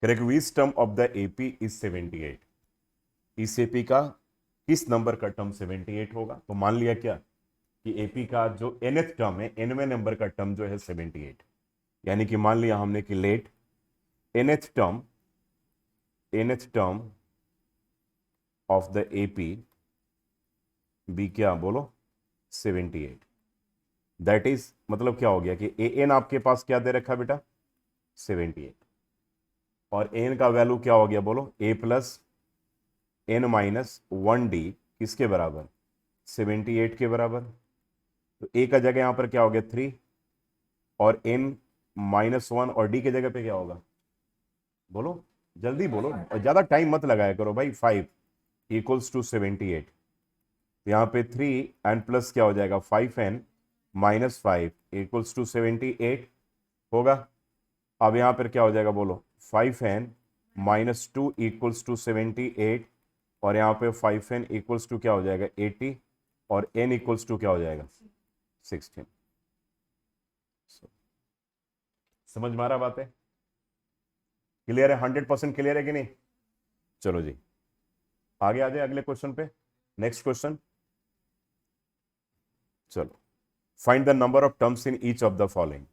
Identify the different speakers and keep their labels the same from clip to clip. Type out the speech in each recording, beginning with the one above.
Speaker 1: Correct term of the AP is 78। इस AP का किस नंबर का टर्म 78 होगा? तो मान लिया क्या कि एपी का जो nth टर्म है, nवें नंबर का टर्म जो है 78, यानी कि मान लिया हमने कि let nth term of the AP be क्या बोलो 78। दैट इज मतलब क्या हो गया कि ए एन आपके पास क्या दे रखा बेटा 78, और एन का वैल्यू क्या हो गया बोलो ए प्लस एन माइनस 1d किसके बराबर 78 के बराबर। तो ए का जगह यहां पर क्या हो गया 3, और एन -1 और डी के जगह पे क्या होगा बोलो, जल्दी बोलो, ज्यादा टाइम मत लगाया करो भाई। 5 इक्वल्स टू 78, यहाँ पे 3 एन प्लस क्या हो जाएगा 5n -5 इक्वल्स टू 78 होगा। अब यहाँ पर क्या हो जाएगा बोलो 5n -2 इक्वल्स टू 78, और यहाँ पे 5n इक्वल्स टू क्या हो जाएगा 80, और n इक्वल्स टू क्या हो जाएगा 16। समझ में आ रहा बात है? क्लियर है? 100% क्लियर है कि नहीं? चलो जी आगे आ जाए अगले क्वेश्चन पे। नेक्स्ट क्वेश्चन, चलो find the number of terms in each of the following.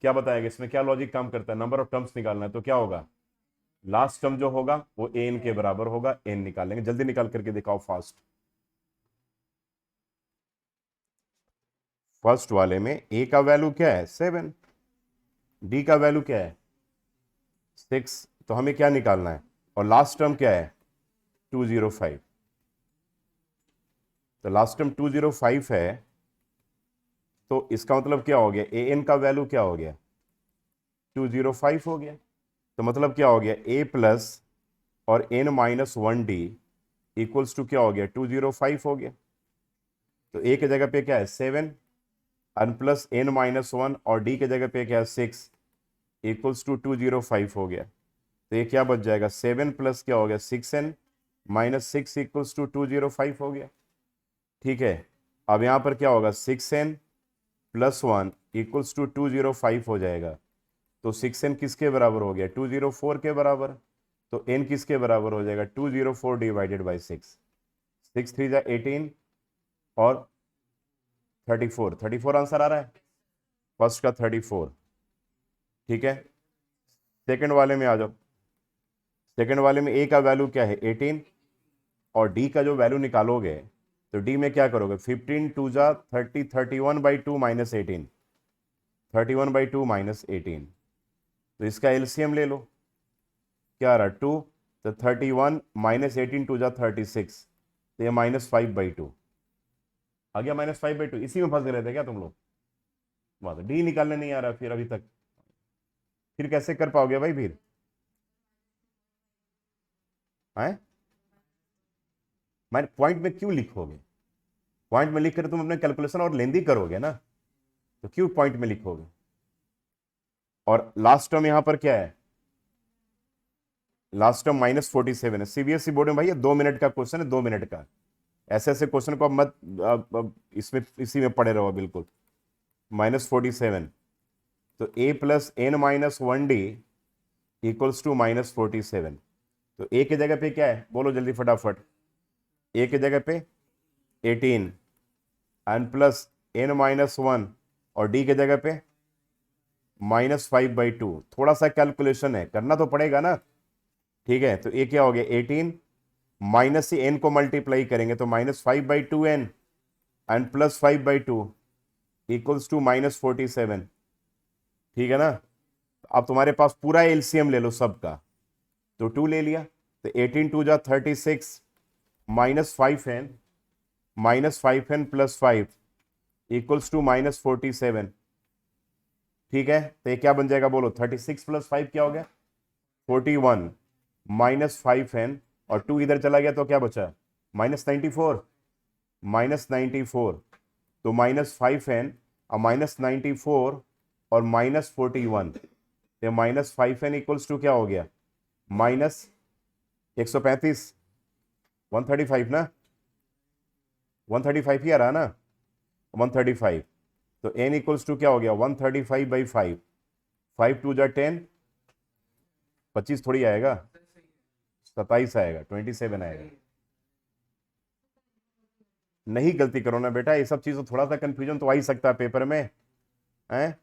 Speaker 1: क्या बताएगा इसमें, क्या लॉजिक काम करता है? नंबर ऑफ टर्म्स निकालना है तो क्या होगा, लास्ट टर्म जो होगा वो एन के बराबर होगा, एन निकालेंगे। जल्दी निकाल करके दिखाओ फास्ट। फर्स्ट वाले में ए का वैल्यू क्या है 7, डी का वैल्यू क्या है 6, तो हमें क्या निकालना है, और लास्ट टर्म क्या है 205। तो लास्ट टर्म 205 है, तो इसका मतलब क्या हो गया ए एन का वैल्यू क्या हो गया 205 हो गया। तो मतलब क्या हो गया ए प्लस और एन -1d इक्वल्स टू क्या हो गया 205 हो गया। तो ए के जगह पे क्या है 7, एन प्लस एन -1 और डी के जगह पे क्या है 6 इक्वल्स टू 205 हो गया। तो ये क्या बच जाएगा 7 प्लस क्या हो गया 6n -6 इक्वल्स टू 205 हो गया। ठीक है, अब यहाँ पर क्या होगा 6n + 1 इक्वल्स टू 205 हो जाएगा। तो 6n किसके बराबर हो गया 204 के बराबर। तो n किसके बराबर हो जाएगा 204 डिवाइडेड बाई 6, 6 3 जा 18 और 34 आंसर आ रहा है फर्स्ट का 34। ठीक है, सेकंड वाले में आ जाओ। सेकंड वाले में a का वैल्यू क्या है 18, और d का जो वैल्यू निकालोगे तो d में क्या करोगे 15 2 जा 30, 31/2 - 18, 31/2 - 18। तो इसका एलसीएम ले लो, क्या आ रहा 2, तो 31 - 18 2 जा 36, तो ये -5/2 आ गया। -5/2 इसी में फंस रहे थे क्या तुम लोग? बात डी निकालने नहीं आ रहा फिर अभी तक, फिर कैसे कर पाओगे भाई फिर हैं? मैं पॉइंट में क्यों लिखोगे? पॉइंट में लिख कर तुम अपने कैलकुलेशन और लेंदी करोगे ना, तो क्यों पॉइंट में लिखोगे? और लास्ट टर्म यहां पर क्या है, लास्ट टर्म -47 है। सीबीएसई बोर्ड में भाई 2 मिनट का क्वेश्चन है, 2 मिनट का। ऐसे ऐसे क्वेश्चन को अब मत इसमें इसी में पड़े रहो बिल्कुल। -47, तो a plus n -1d equals to -47। तो a की जगह पे क्या है बोलो जल्दी फटाफट, a की जगह पे 18 एन प्लस एन -1 और d की जगह पे -5/2। थोड़ा सा कैलकुलेशन है, करना तो पड़ेगा ना। ठीक है, तो ये क्या हो गया 18 माइनस से एन को मल्टीप्लाई करेंगे तो -5/2n एंड +5/2 इक्वल्स टू -47। ठीक है ना, अब तुम्हारे पास पूरा एलसीएम ले लो सबका, तो 2 ले लिया, तो 18 2 जा 36 -5n +5 इक्वल्स टू -47। ठीक है, तो ये क्या बन जाएगा बोलो 36 + 5 क्या हो गया 41 -5n, और 2 इधर चला गया तो क्या बचा -94, तो -5n और -94 और -41, तो -5n इक्वल्स टू क्या हो गया -135, 135 ना, 135 ही आ रहा ना 135। तो n इक्वल्स टू क्या हो गया 135/5, 5 2 जा 10, 25 थोड़ी आएगा, 27 आएगा, 27 आएगा। नहीं गलती करो ना बेटा, ये सब चीज़ थोड़ा सा कंफ्यूजन तो आ ही सकता है पेपर में, हैं।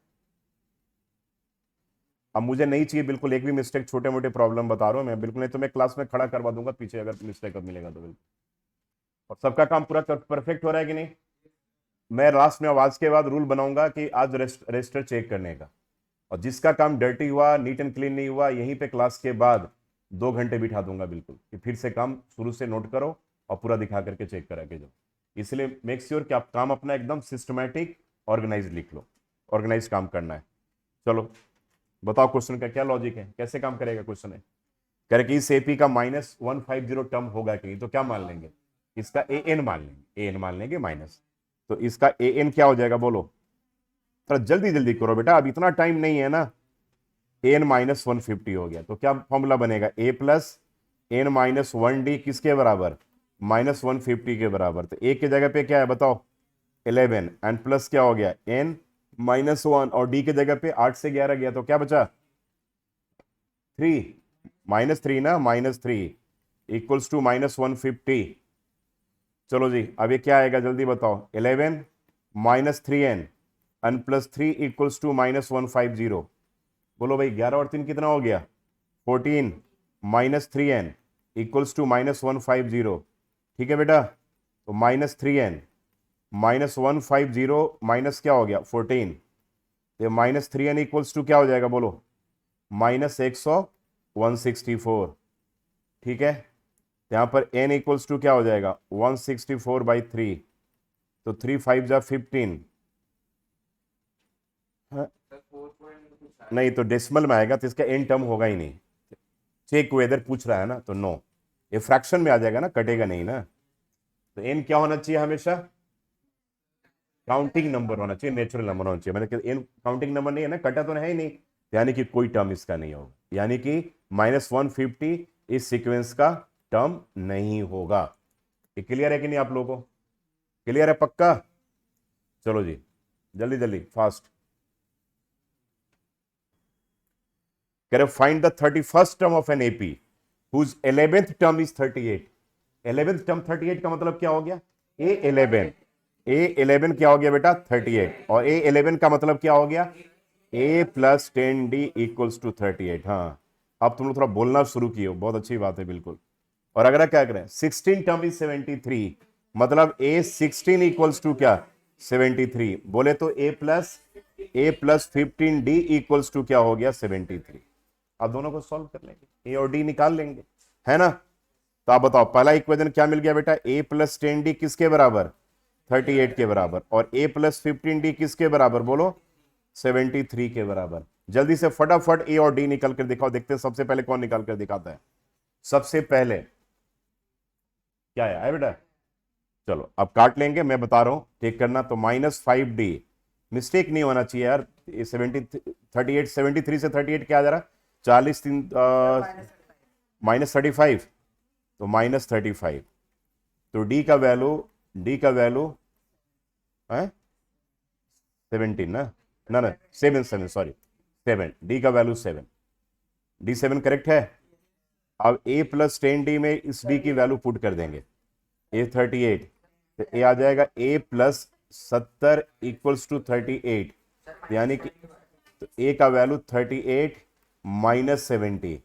Speaker 1: अब मुझे नहीं चाहिए बिल्कुल एक भी मिस्टेक, छोटे मोटे प्रॉब्लम बता रहा हूँ मैं बिल्कुल, नहीं तो मैं क्लास में खड़ा करवा दूंगा पीछे अगर मिस्टेक मिलेगा तो बिल्कुल। और सबका काम पूरा परफेक्ट हो रहा है कि नहीं। मैं लास्ट में आवाज के बाद रूल बनाऊंगा कि आज रजिस्टर चेक करने का, और जिसका काम डर्टी हुआ, नीट एंड क्लीन नहीं हुआ, यहीं पे क्लास के बाद 2 घंटे बिठा दूंगा बिल्कुल, कि फिर से काम शुरू से नोट करो और पूरा दिखा करके चेक करा के जाओ। इसलिए मेक श्योर कि आप काम अपना एकदम सिस्टमैटिक ऑर्गेनाइज लिख लो, ऑर्गेनाइज काम करना है। चलो बताओ क्वेश्चन का क्या लॉजिक है, कैसे काम करेगा क्वेश्चन है। कह रहे कि इस एपी का -150 टर्म होगा कि नहीं, तो क्या मान लेंगे, इसका ए एन मान लेंगे, ए एन मान लेंगे माइनस, तो इसका ए एन क्या हो जाएगा बोलो, थोड़ा जल्दी जल्दी करो बेटा, अब इतना टाइम नहीं है ना। एन -150 हो गया, तो क्या फॉर्मूला बनेगा, ए प्लस एन -1d किसके बराबर, -150 के बराबर। तो ए की जगह पे क्या है बताओ, 11, एंड प्लस क्या हो गया एन -1, और डी की जगह पे 8 से 11 गया, तो क्या बचा 3, -3 ना, -3 इक्वल्स टू -150। चलो जी अब ये क्या आएगा जल्दी बताओ, 11 -3n N plus 3 equals to -150। बोलो भाई 11 और 3 कितना हो गया, 14 -3n इक्वल्स टू -150। ठीक है बेटा, तो -3n -150 माइनस क्या हो गया 14, तो -3n इक्वल्स टू क्या हो जाएगा बोलो, -164। ठीक है, यहां पर n इक्वल्स टू क्या हो जाएगा 164/3, तो 3 5 जा 15। हाँ? नहीं तो डेसिमल में आएगा तो इसका n टर्म होगा ही नहीं, चेक वेदर पूछ रहा है ना, तो नो, ये फ्रैक्शन में आ जाएगा ना, कटेगा नहीं ना। तो n क्या होना चाहिए हमेशा, काउंटिंग नंबर होना चाहिए, नेचुरल नंबर होना चाहिए, मैंने n काउंटिंग नंबर नहीं है ना, कटा तो है ही नहीं, यानी कि कोई टर्म इसका नहीं होगा, यानी कि -150 इस सीक्वेंस का टर्म नहीं होगा। ये क्लियर है कि नहीं आप लोगों को, क्लियर है पक्का। चलो जी जल्दी जल्दी फास्ट। कह रहे find the 31st term of an AP whose 11th term is 38। 11th term 38 का मतलब क्या हो गया, A11 क्या हो गया बेटा 38, और A11 का मतलब क्या हो गया, A + 10d इक्वल्स टू 38। हाँ अब तुम लोग थोड़ा बोलना शुरू किए हो, बहुत अच्छी बात है बिल्कुल। और अगर क्या करें 16 टर्म इज 73, मतलब A16 इक्वल्स टू क्या 73, बोले तो A + 15d इक्वल्स टू क्या हो गया 73। अब दोनों को सॉल्व कर लेंगे, A और D निकाल लेंगे, है ना। तो आप बताओ पहला इक्वेशन क्या मिल गया बेटा, A + 10d किसके बराबर 38 के बराबर, और A + 15d किसके बराबर बोलो 73 के बराबर। जल्दी से फटाफट A और D निकल कर दिखाओ, देखते हैं सबसे पहले कौन निकाल कर दिखाता है। सबसे पहले क्या है बेटा, चलो अब काट लेंगे, मैं बता रहा हूं ठीक करना, तो -5d, मिस्टेक नहीं होना चाहिए यार, 38 73 से 38 क्या आ जा रहा, 40 -35, तो -35, तो डी का वैल्यू है 17 ना, ना ना 7 सॉरी 7, डी का वैल्यू 7, D7 करेक्ट है। अब A + 10d में इस D की वैल्यू पुट कर देंगे, A38, तो A आ जाएगा A + 70 इक्वल्स टू 38, यानी कि तो A का वैल्यू 38 -70,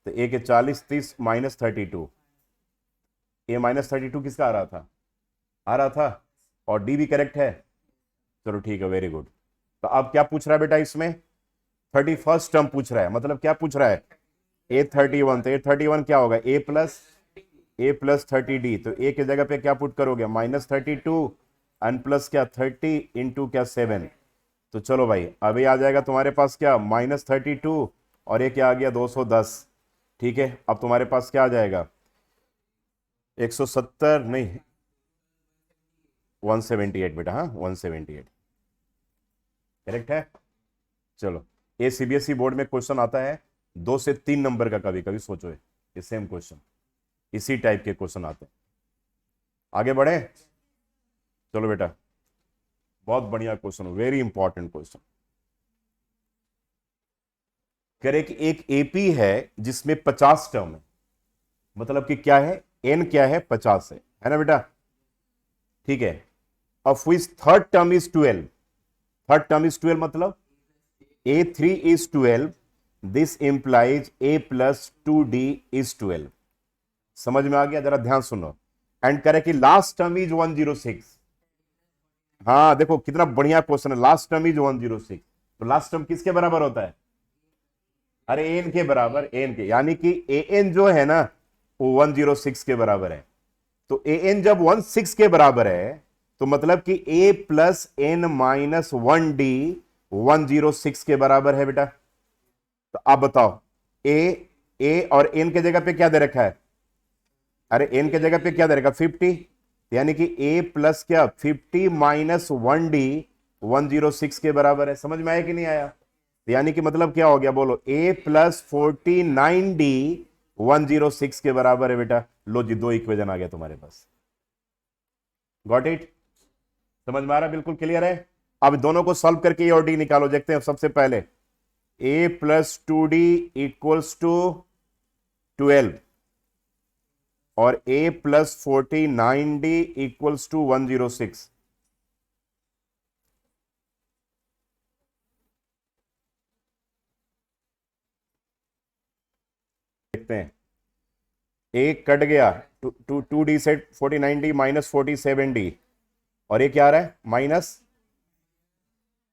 Speaker 1: तो A के 40 30 -32, A -32 किसका आ रहा था, और D भी करेक्ट है। चलो ठीक है वेरी गुड। तो अब क्या पूछ रहा है बेटा इसमें, 31st टर्म पूछ रहा है, मतलब क्या पूछ रहा है A31, तो A31 क्या होगा A + 30d, तो A की जगह पे क्या पुट करोगे -32 एन प्लस क्या 30 इंटू क्या 7, तो चलो भाई अभी आ जाएगा तुम्हारे पास क्या -32, और ये क्या आ गया 210। ठीक है अब तुम्हारे पास क्या आ जाएगा 170 नहीं 178 बेटा, हाँ 178 करेक्ट है। चलो ये सीबीएसई बोर्ड में क्वेश्चन आता है 2 से 3 नंबर का, कभी कभी सोचो ये सेम क्वेश्चन, इसी टाइप के क्वेश्चन आते हैं। आगे बढ़े, चलो बेटा बहुत बढ़िया क्वेश्चन, वेरी इंपॉर्टेंट क्वेश्चन। कह रहे कि एक एपी है जिसमें 50 टर्म है, मतलब कि क्या है, एन क्या है, 50 है ना बेटा, ठीक है। Of which third term is 12, third term is 12 मतलब A3 is 12, this implies A plus 2D is 12। समझ में आ गया, जरा ध्यान सुनो। एंड करे कि लास्ट टर्म इज 106। हाँ देखो कितना बढ़िया क्वेश्चन है, लास्ट टर्म इज 106, तो लास्ट टर्म किसके बराबर होता है, अरे एन के बराबर, एन के, यानी कि ए एन जो है ना वो 106 के बराबर है। तो ए एन जब 16 के बराबर है तो मतलब कि A plus N minus 1D 106 के बराबर है बेटा। तो आप बताओ ए और एन के जगह पे क्या दे रखा है, अरे एन के जगह पे क्या दे रखा, 50, यानी कि ए प्लस क्या 50 माइनस 1D 106 के बराबर है। समझ में आया कि नहीं आया, यानी कि मतलब क्या हो गया बोलो, ए प्लस 49D 106 के बराबर है बेटा। लो जी, दो इक्वेशन आ गया तुम्हारे पास, गॉट इट, समझ में आ रहा है, बिल्कुल क्लियर है। अब दोनों को सॉल्व करके ए और डी निकालो, देखते हैं सबसे पहले ए प्लस 2D इक्वल्स टू 12 और ए प्लस 49D इक्वल्स टू 106। देखते हैं, ए कट गया, 2D से 49D माइनस 47D, और ये क्या आ रहा है माइनस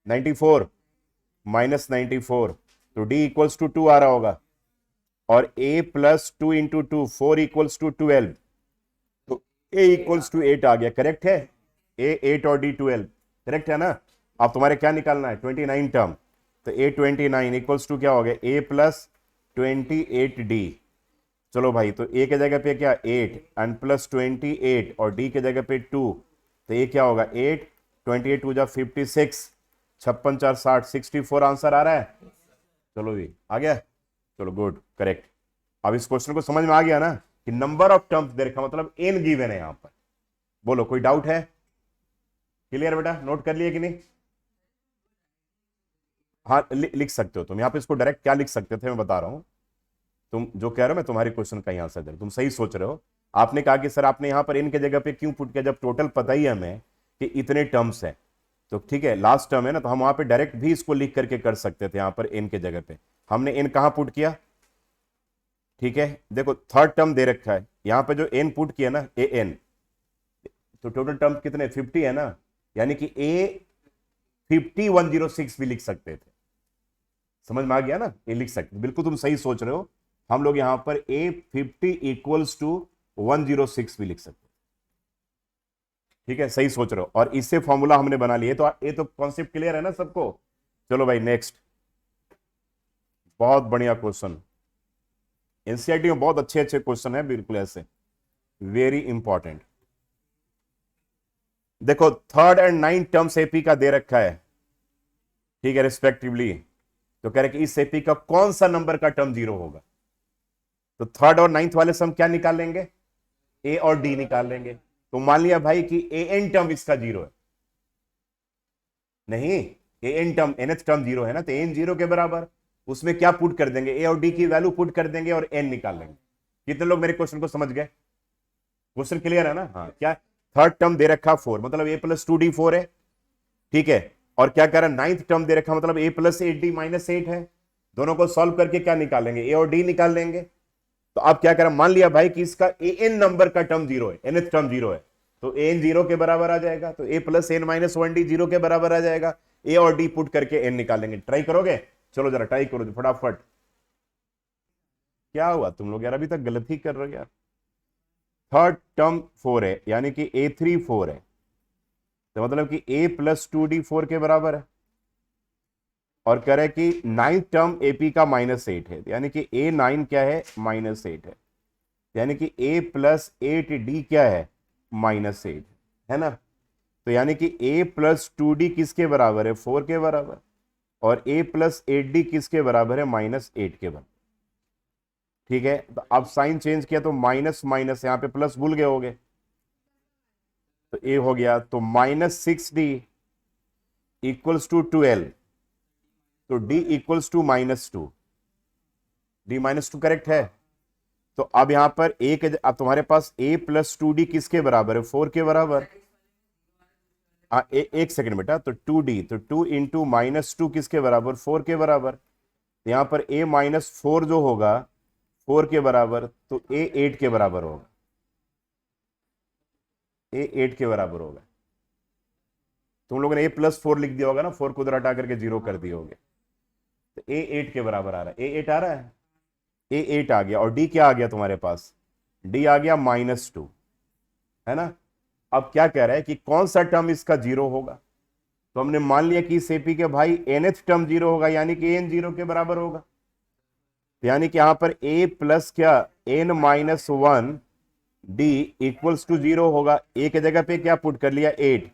Speaker 1: 94, माइनस 94, तो D इक्वल्स टू 2 आ रहा होगा, और a plus 2 into 2 4 equals to 12, तो a इक्वल्स टू 8 आ गया, करेक्ट है, a 8 और d 12, करेक्ट है ना। अब तुम्हारे क्या निकालना है, 29 टर्म, तो a 29 इक्वल्स टू क्या हो गया, a प्लस 28D। चलो भाई, तो a के जगह पे क्या 8 एंड प्लस 28 और d के जगह पे 2, तो ये क्या होगा 8, 28 टू जा 56, 56 4 60, 64 आंसर आ रहा है। चलो भी आ गया, चलो गुड, करेक्ट। अब इस क्वेश्चन को समझ में आ गया ना कि नंबर ऑफ टर्म्स दे रखा, मतलब एन गिवन है यहां पर। बोलो कोई डाउट है, क्लियर बेटा, नोट कर लिए कि नहीं। हाँ लिख सकते हो तुम यहाँ पे, इसको डायरेक्ट क्या लिख सकते थे मैं बता रहा हूं, तुम जो कह रहे हो मैं तुम्हारी क्वेश्चन का आंसर दे रहा हूं, तुम सही सोच रहे हो। आपने कहा कि सर आपने यहां पर एन के जगह पे क्यों पुट किया, जब टोटल पता ही है हमें कि इतने टर्म्स है, तो ठीक है लास्ट टर्म है ना, तो हम वहां पे डायरेक्ट भी इसको लिख करके कर सकते थे, यहां पर एन के जगह पे हमने एन कहां पुट किया, ठीक है। देखो थर्ड टर्म दे रखा है यहां पे, जो एन पुट किया ना ए एन, तो टोटल टर्म कितने 50 है ना, यानी कि ए 50 106 भी लिख सकते थे। समझ में आ गया ना, ये लिख सकते, बिल्कुल तुम सही सोच रहे हो। हम लोग यहां पर ए 50 इक्वल्स टू 106 भी लिख सकते, ठीक है, सही सोच रहे हो, और इससे फॉर्मूला हमने बना लिए, तो ये तो कॉन्सेप्ट क्लियर है ना सबको। चलो भाई नेक्स्ट, बहुत बढ़िया क्वेश्चन, एनसीईआरटी में बहुत अच्छे अच्छे क्वेश्चन है, बिल्कुल ऐसे, वेरी इंपॉर्टेंट। देखो third and ninth terms AP का दे रखा है, ठीक है, रिस्पेक्टिवली, तो कह रहे कि इस एपी का कौन सा नंबर का टर्म जीरो होगा, तो थर्ड और नाइन्थ वाले से हम क्या निकाल लेंगे, ए और डी निकाल लेंगे। तो मान लिया भाई कि ए एन टर्म इसका जीरो है, नहीं A N term nth term zero है ना, तो एन जीरो के बराबर, उसमें क्या पुट कर देंगे, ए और डी की वैल्यू पुट कर देंगे और एन निकाल लेंगे। कितने लोग मेरे क्वेश्चन को समझ गए, क्वेश्चन क्लियर है ना। हाँ क्या, थर्ड टर्म दे रखा 4, मतलब ए प्लस 2D 4 है, ठीक है, और क्या कह रहा है नाइन्थ टर्म दे रखा, मतलब ए प्लस 8D माइनस 8 है। दोनों को सॉल्व करके क्या निकालेंगे, ए और डी निकाल लेंगे। तो आप क्या करें, मान लिया भाई कि इसका ए एन नंबर का टर्म जीरो है, एनथ टर्म जीरो है, तो ए एन जीरो के बराबर आ जाएगा, तो ए plus N minus 1D zero के बराबर आ जाएगा। ए और डी पुट करके एन निकालेंगे, ट्राई करोगे, चलो जरा ट्राई करो फटाफट। क्या हुआ तुम लोग यार, अभी तक गलत ही कर रहे हो यार। थर्ड टर्म 4 है, यानी कि A3 4 है, तो मतलब कि a प्लस 2D 4 के बराबर है, और कह रहे कि नाइन्थ टर्म एपी का -8 है, यानी कि A9 क्या है -8 है, यानी कि a प्लस 8D क्या है -8 है ना। तो यानी कि a प्लस 2D किसके बराबर है, 4 के बराबर, और a प्लस 8D किसके बराबर है, -8 के बराबर, ठीक है। तो अब साइन चेंज किया तो माइनस माइनस यहां पे प्लस भूल गए होगे, तो a हो गया, तो -6D इक्वल्स टू 12, तो d equals to -2, D-2 correct है। तो अब यहां पर अब तुम्हारे पास a प्लस 2d किसके बराबर है? 4 के बराबर। एक सेकंड बेटा, तो 2d, तो 2 इंटू -2 किसके बराबर? 4 के बराबर। तो यहां पर a-4 जो होगा 4 के बराबर, तो a 8 के बराबर होगा। a 8 के बराबर होगा। तुम लोगों ने a+4 लिख दिया होगा ना, 4 को उधर हटा करके 0 कर दिए होगे। तो a 8 के बराबर आ रहा है। a 8 आ रहा है, a 8 आ गया। और d क्या आ गया तुम्हारे पास? d आ गया -2, है ना। अब क्या कह रहा है कि कौन सा टर्म इसका 0 होगा? तो हमने मान लिया कि इस एपी के भाई nth टर्म 0 होगा, यानी कि n 0 के बराबर होगा। तो यानी कि यहां पर a प्लस क्या, n-1 d इक्वल्स टू 0 होगा। a के जगह पे क्या पुट कर लिया? 8।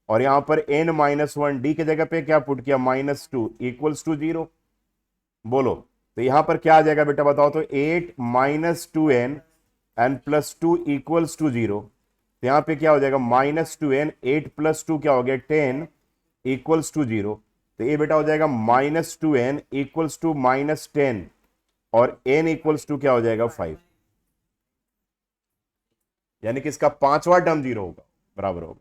Speaker 1: और यहां पर n-1 d के जगह पे क्या पुट किया? -2 इक्वल्स टू 0। बोलो, तो यहां पर क्या आ जाएगा बेटा, बताओ तो? 8 -2n एंड +2 इक्वल्स टू 0। तो यहां पे क्या हो जाएगा? -2n, 8 + 2 क्या हो गया? 10 इक्वल्स टू 0। तो ये बेटा हो जाएगा -2n इक्वल्स टू -10, और n इक्वल्स टू क्या हो जाएगा? 5। यानी कि इसका पांचवा टर्म 0 होगा, बराबर होगा।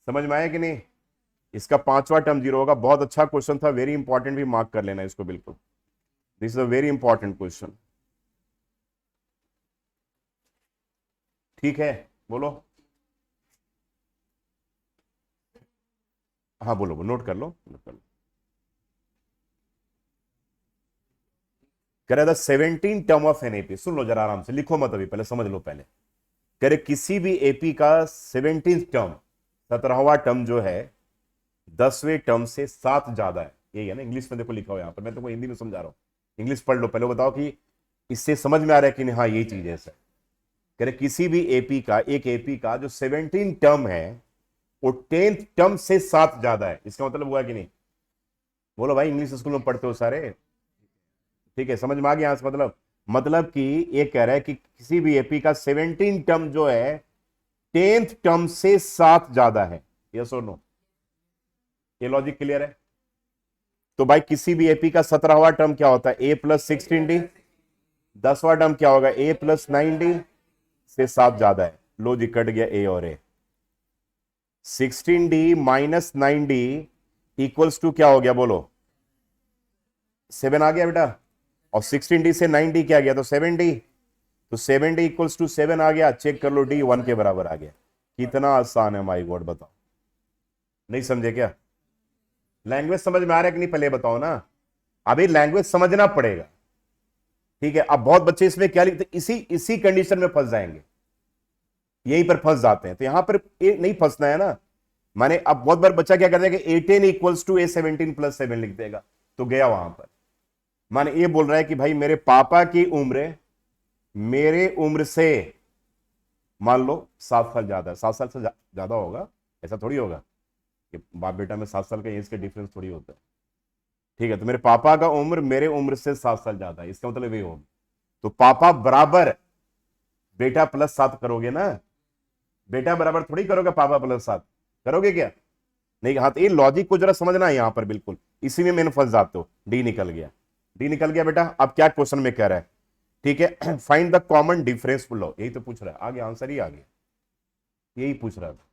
Speaker 1: समझ में आया कि नहीं? इसका पांचवा टर्म 0 होगा। बहुत अच्छा क्वेश्चन था, वेरी इंपॉर्टेंट, भी मार्क कर लेना इसको बिल्कुल। This is a very important question. ठीक है, बोलो। हाँ बोलो, नोट कर लो, नोट कर लो। कह रहा था 17 टर्म ऑफ एन एपी। सुन लो जरा आराम से, लिखो मत अभी, पहले समझ लो पहले। कह रहे किसी भी एपी का 17 टर्म, 17वां टर्म जो है 10वें टर्म से 7 ज्यादा है। यही है ना, इंग्लिश में देखो लिखा हो यहां पर, मैं तुमको हिंदी में समझा रहा हूं। इंग्लिश पढ़ लो पहले, बताओ कि इससे समझ में आ रहा है कि नहीं? हाँ यही चीज है सर। कह रहे किसी भी एपी का, एक एपी का जो 17 टर्म है वो 10th टर्म से 7 ज्यादा है। इसका मतलब हुआ कि नहीं? बोलो भाई, इंग्लिश स्कूल में पढ़ते हो सारे? ठीक है, समझ में आ गया यहां से? मतलब कि ये कह रहा है कि किसी भी एपी का 17 टर्म जो है 10th टर्म से 7 ज्यादा है। यस और नो? ये लॉजिक क्लियर है? तो भाई किसी भी एपी का 17वां टर्म क्या होता है? a + 16d। 10वां टर्म क्या होगा? a + 9d से 7 ज्यादा है। लो जी, कट गया a और a। 16d - 9d equals to क्या हो गया? बोलो, 7 आ गया बेटा। और 16d से 9d क्या गया? तो 7d। तो 7d इक्वल्स टू 7 आ गया। चेक कर लो, d 1 के बराबर आ गया। कितना आसान है माई गॉड, बताओ। नहीं समझे क्या? लैंग्वेज समझ में आ रहा है कि नहीं? पहले बताओ ना। अभी लैंग्वेज समझना पड़ेगा। ठीक है, अब बहुत बच्चे इसमें क्या लिखते, इसी इसी कंडीशन में फंस जाएंगे, यहीं पर फंस जाते हैं। तो यहां पर नहीं फंसना है ना। माने अब बहुत बार बच्चा क्या करता है कि A10 इक्वल्स टू A17 + 7 लिख देगा, तो गया वहां पर। माने ये बोल रहा है कि भाई मेरे पापा की उम्र मेरे उम्र से मान लो 7 साल ज्यादा है। 7 साल से ज्यादा होगा, ऐसा थोड़ी होगा कि बाप बेटा में 7 साल का एज के डिफरेंस थोड़ी होता है। ठीक है, तो मेरे पापा का उम्र मेरे उम्र से 7 साल ज्यादा है, इसका मतलब ये होगा। तो पापा बराबर बेटा +7 करोगे ना। बेटा बराबर थोड़ी करोगे पापा +7, करोगे क्या? नहीं। हाँ, तो ये लॉजिक को जरा समझना है यहां पर बिल्कुल। इसी में मैंने फंस जाते हो। डी निकल गया, डी निकल गया बेटा। अब क्या क्वेश्चन में कह रहा है? ठीक है, फाइंड द कॉमन डिफरेंस। लो, यही तो पूछ रहा है, आगे आंसर ही आ गया। यही पूछ रहा था,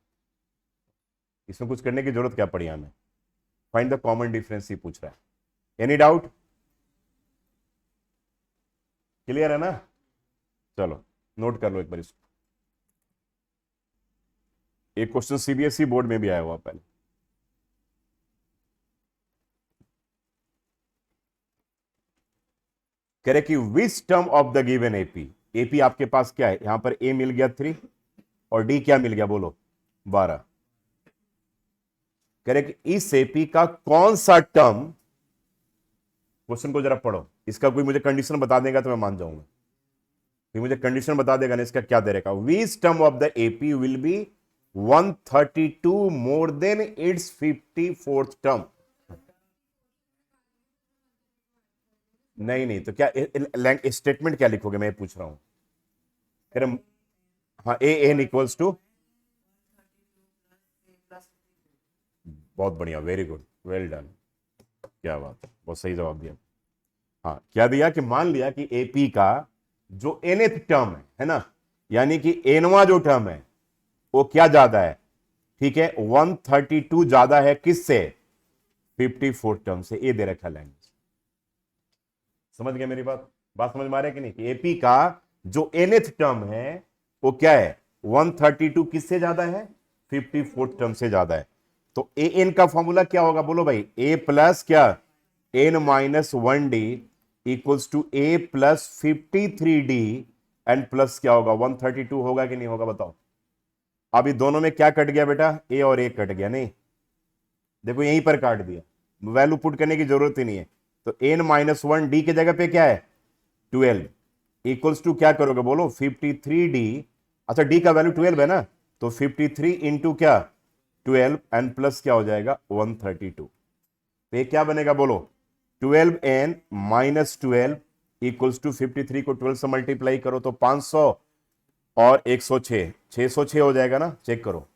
Speaker 1: इसमें कुछ करने की जरूरत क्या पड़ी हमें? फाइंड द कॉमन डिफरेंस ही पूछ रहा है। Any doubt? क्लियर है ना? चलो नोट कर लो एक बार इसको। एक क्वेश्चन सीबीएसई बोर्ड में भी आया हुआ पहले। कह रहे कि which term of the given AP. AP आपके पास क्या है? यहां पर ए मिल गया 3 और डी क्या मिल गया? बोलो, 12। कह रहे कि इस एपी का कौन सा टर्म, क्वेश्चन को जरा पढ़ो, इसका कोई मुझे कंडीशन बता देगा तो मैं मान जाऊंगा। कोई मुझे कंडीशन बता देगा ना, इसका क्या दे रहेगा? Which term of the AP will be 132 more than it's 54th term. नहीं नहीं, तो क्या स्टेटमेंट क्या लिखोगे? मैं पूछ रहा हूं। कह रहे हाँ, ए एन इक्वल्स टू। बहुत बढ़िया, वेरी गुड, वेल डन, क्या बात है, बहुत सही जवाब दिया। हाँ, क्या दिया कि मान लिया कि एपी का जो nth टर्म है ना, यानी कि एनवा जो टर्म है वो क्या ज्यादा है, ठीक है, 132 ज्यादा है किससे, 54 टर्म से। ए दे रखा लैंग्वेज, समझ गए मेरी बात, बात समझ में आ रही है कि नहीं, कि एपी का जो nth टर्म है वो क्या है, 132 किससे ज्यादा है, 54 टर्म से ज्यादा है। तो ए एन का फॉर्मूला क्या होगा बोलो भाई, ए प्लस क्या, n minus 1d equals to a plus 53d and plus क्या होगा 132 होगा कि नहीं होगा बताओ। अभी दोनों में क्या कट गया बेटा, ए और ए कट गया, नहीं देखो यहीं पर काट दिया, वैल्यू पुट करने की जरूरत ही नहीं है। तो एन माइनस 1d की जगह पे क्या है 12 इक्वल्स टू क्या करोगे बोलो 53d, अच्छा d का वैल्यू 12 है ना, तो 53 इंटू क्या 12 एंड प्लस क्या हो जाएगा 132। तो ये क्या बनेगा बोलो 12n माइनस 12 इक्वल्स टू 53 को 12 से मल्टीप्लाई करो तो 500 और 106 606 हो जाएगा ना, चेक करो।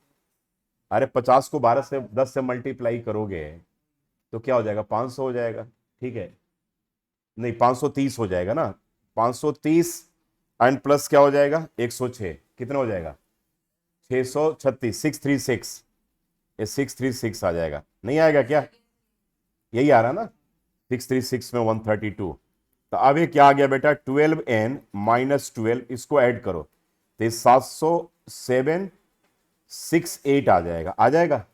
Speaker 1: अरे 50 को 12 से 10 से मल्टीप्लाई करोगे तो क्या हो जाएगा 500 हो जाएगा, ठीक है, नहीं 530 हो जाएगा ना, 530 एंड प्लस क्या हो जाएगा 106, कितना हो जाएगा 636, 636, ये 636 आ जाएगा, नहीं आएगा क्या, यही आ रहा ना 636 में 132। तो अब ये क्या आ गया बेटा 12n माइनस 12, इसको ऐड करो तो 768 आ जाएगा, आ जाएगा।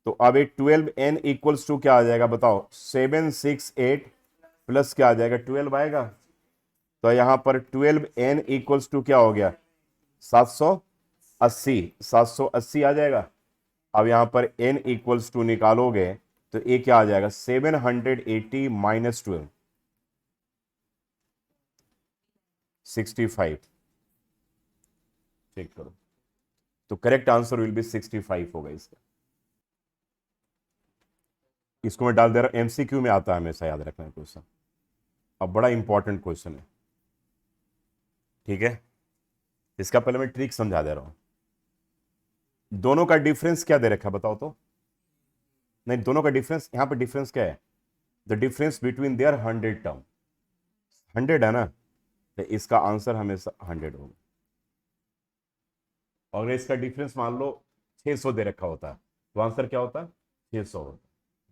Speaker 1: तो अब ये 12n इक्वल्स टू क्या आ जाएगा बताओ 768 प्लस क्या आ जाएगा 12 आएगा। तो यहां पर 12n इक्वल्स टू क्या हो गया 780, 780 आ जाएगा। अब यहां पर n इक्वल्स टू निकालोगे तो ये क्या आ जाएगा 780 माइनस 12 65, चेक करो। तो करेक्ट आंसर विल बी 65 होगा इसका। इसको मैं डाल दे रहा हूं, एमसीक्यू में आता है हमेशा, याद रखना है क्वेश्चन, अब बड़ा इंपॉर्टेंट क्वेश्चन है, ठीक है। इसका पहले मैं ट्रिक समझा दे रहा हूं। दोनों का डिफरेंस क्या दे रखा है बताओ तो, नहीं दोनों का डिफरेंस, यहां पर डिफरेंस क्या है, the difference between their 100 term, 100 है ना, तो इसका आंसर हमेशा 100 होगा। और इसका डिफरेंस मान लो 600 दे रखा होता है तो आंसर क्या होता है 600 होता।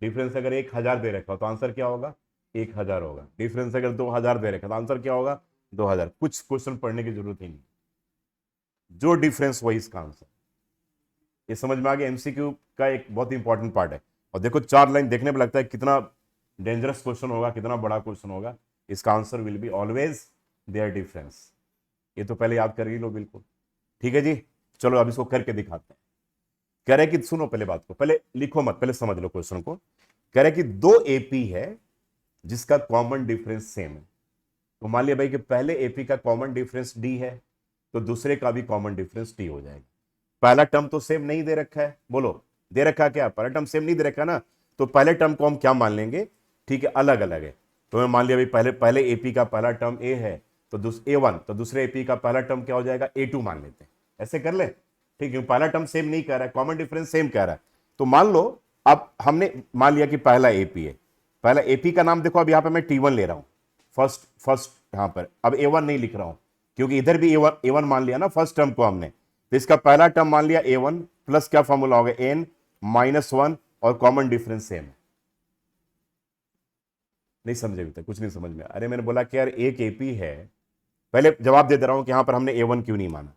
Speaker 1: डिफरेंस अगर 1000 दे रखा हो तो आंसर क्या होगा 1000 होगा। डिफरेंस अगर 2000 दे रखा तो आंसर क्या होगा 2000। कुछ क्वेश्चन पढ़ने की जरूरत ही नहीं, जो डिफरेंस वही इसका आंसर। ये समझ में आ गया, एमसीक्यू का एक बहुत इंपॉर्टेंट पार्ट है। और देखो 4 लाइन देखने में लगता है कितना डेंजरस क्वेश्चन होगा, कितना बड़ा क्वेश्चन होगा। इसका answer will be always their difference. ये तो पहले याद कर ही लो बिल्कुल, ठीक है जी। चलो अब इसको करके दिखाते हैं। कह रहे कि सुनो पहले बात को, पहले लिखो मत, पहले समझ लो क्वेश्चन को। कह रहे कि दो एपी है जिसका कॉमन डिफरेंस सेम है। तो मान लिया भाई कि पहले एपी का कॉमन डिफरेंस डी है तो दूसरे का भी कॉमन डिफरेंस डी हो जाएगा। पहला टर्म तो सेम नहीं दे रखा है, बोलो दे रखा क्या, पहला टर्म सेम नहीं दे रखा ना, तो पहले टर्म को हम क्या मान लेंगे, ठीक है, अलग अलग है। तो मैं मान लिया भाई पहले एपी का पहला टर्म ए है तो A1, तो दूसरे एपी का पहला टर्म क्या हो जाएगा A2 मान लेते हैं, ऐसे कर ले, ठीक है। पहला टर्म सेम नहीं कह रहा है, कॉमन डिफरेंस सेम कह रहा है। तो मान लो अब हमने मान लिया कि पहला एपी है, पहला एपी का नाम देखो, अब यहां पर मैं T1 ले रहा हूं, फर्स्ट यहां पर, अब A1 नहीं लिख रहा हूं क्योंकि इधर भी A1 मान लिया ना फर्स्ट टर्म को हमने। तो इसका पहला टर्म मान लिया A1 प्लस क्या फॉर्मूला होगा n माइनस 1 और कॉमन डिफरेंस सेम है। नहीं समझे अभी तक, कुछ नहीं समझ में। अरे मैंने बोला कि यार एक एपी है, पहले जवाब दे दे रहा हूं कि यहां पर हमने A1 क्यों नहीं माना।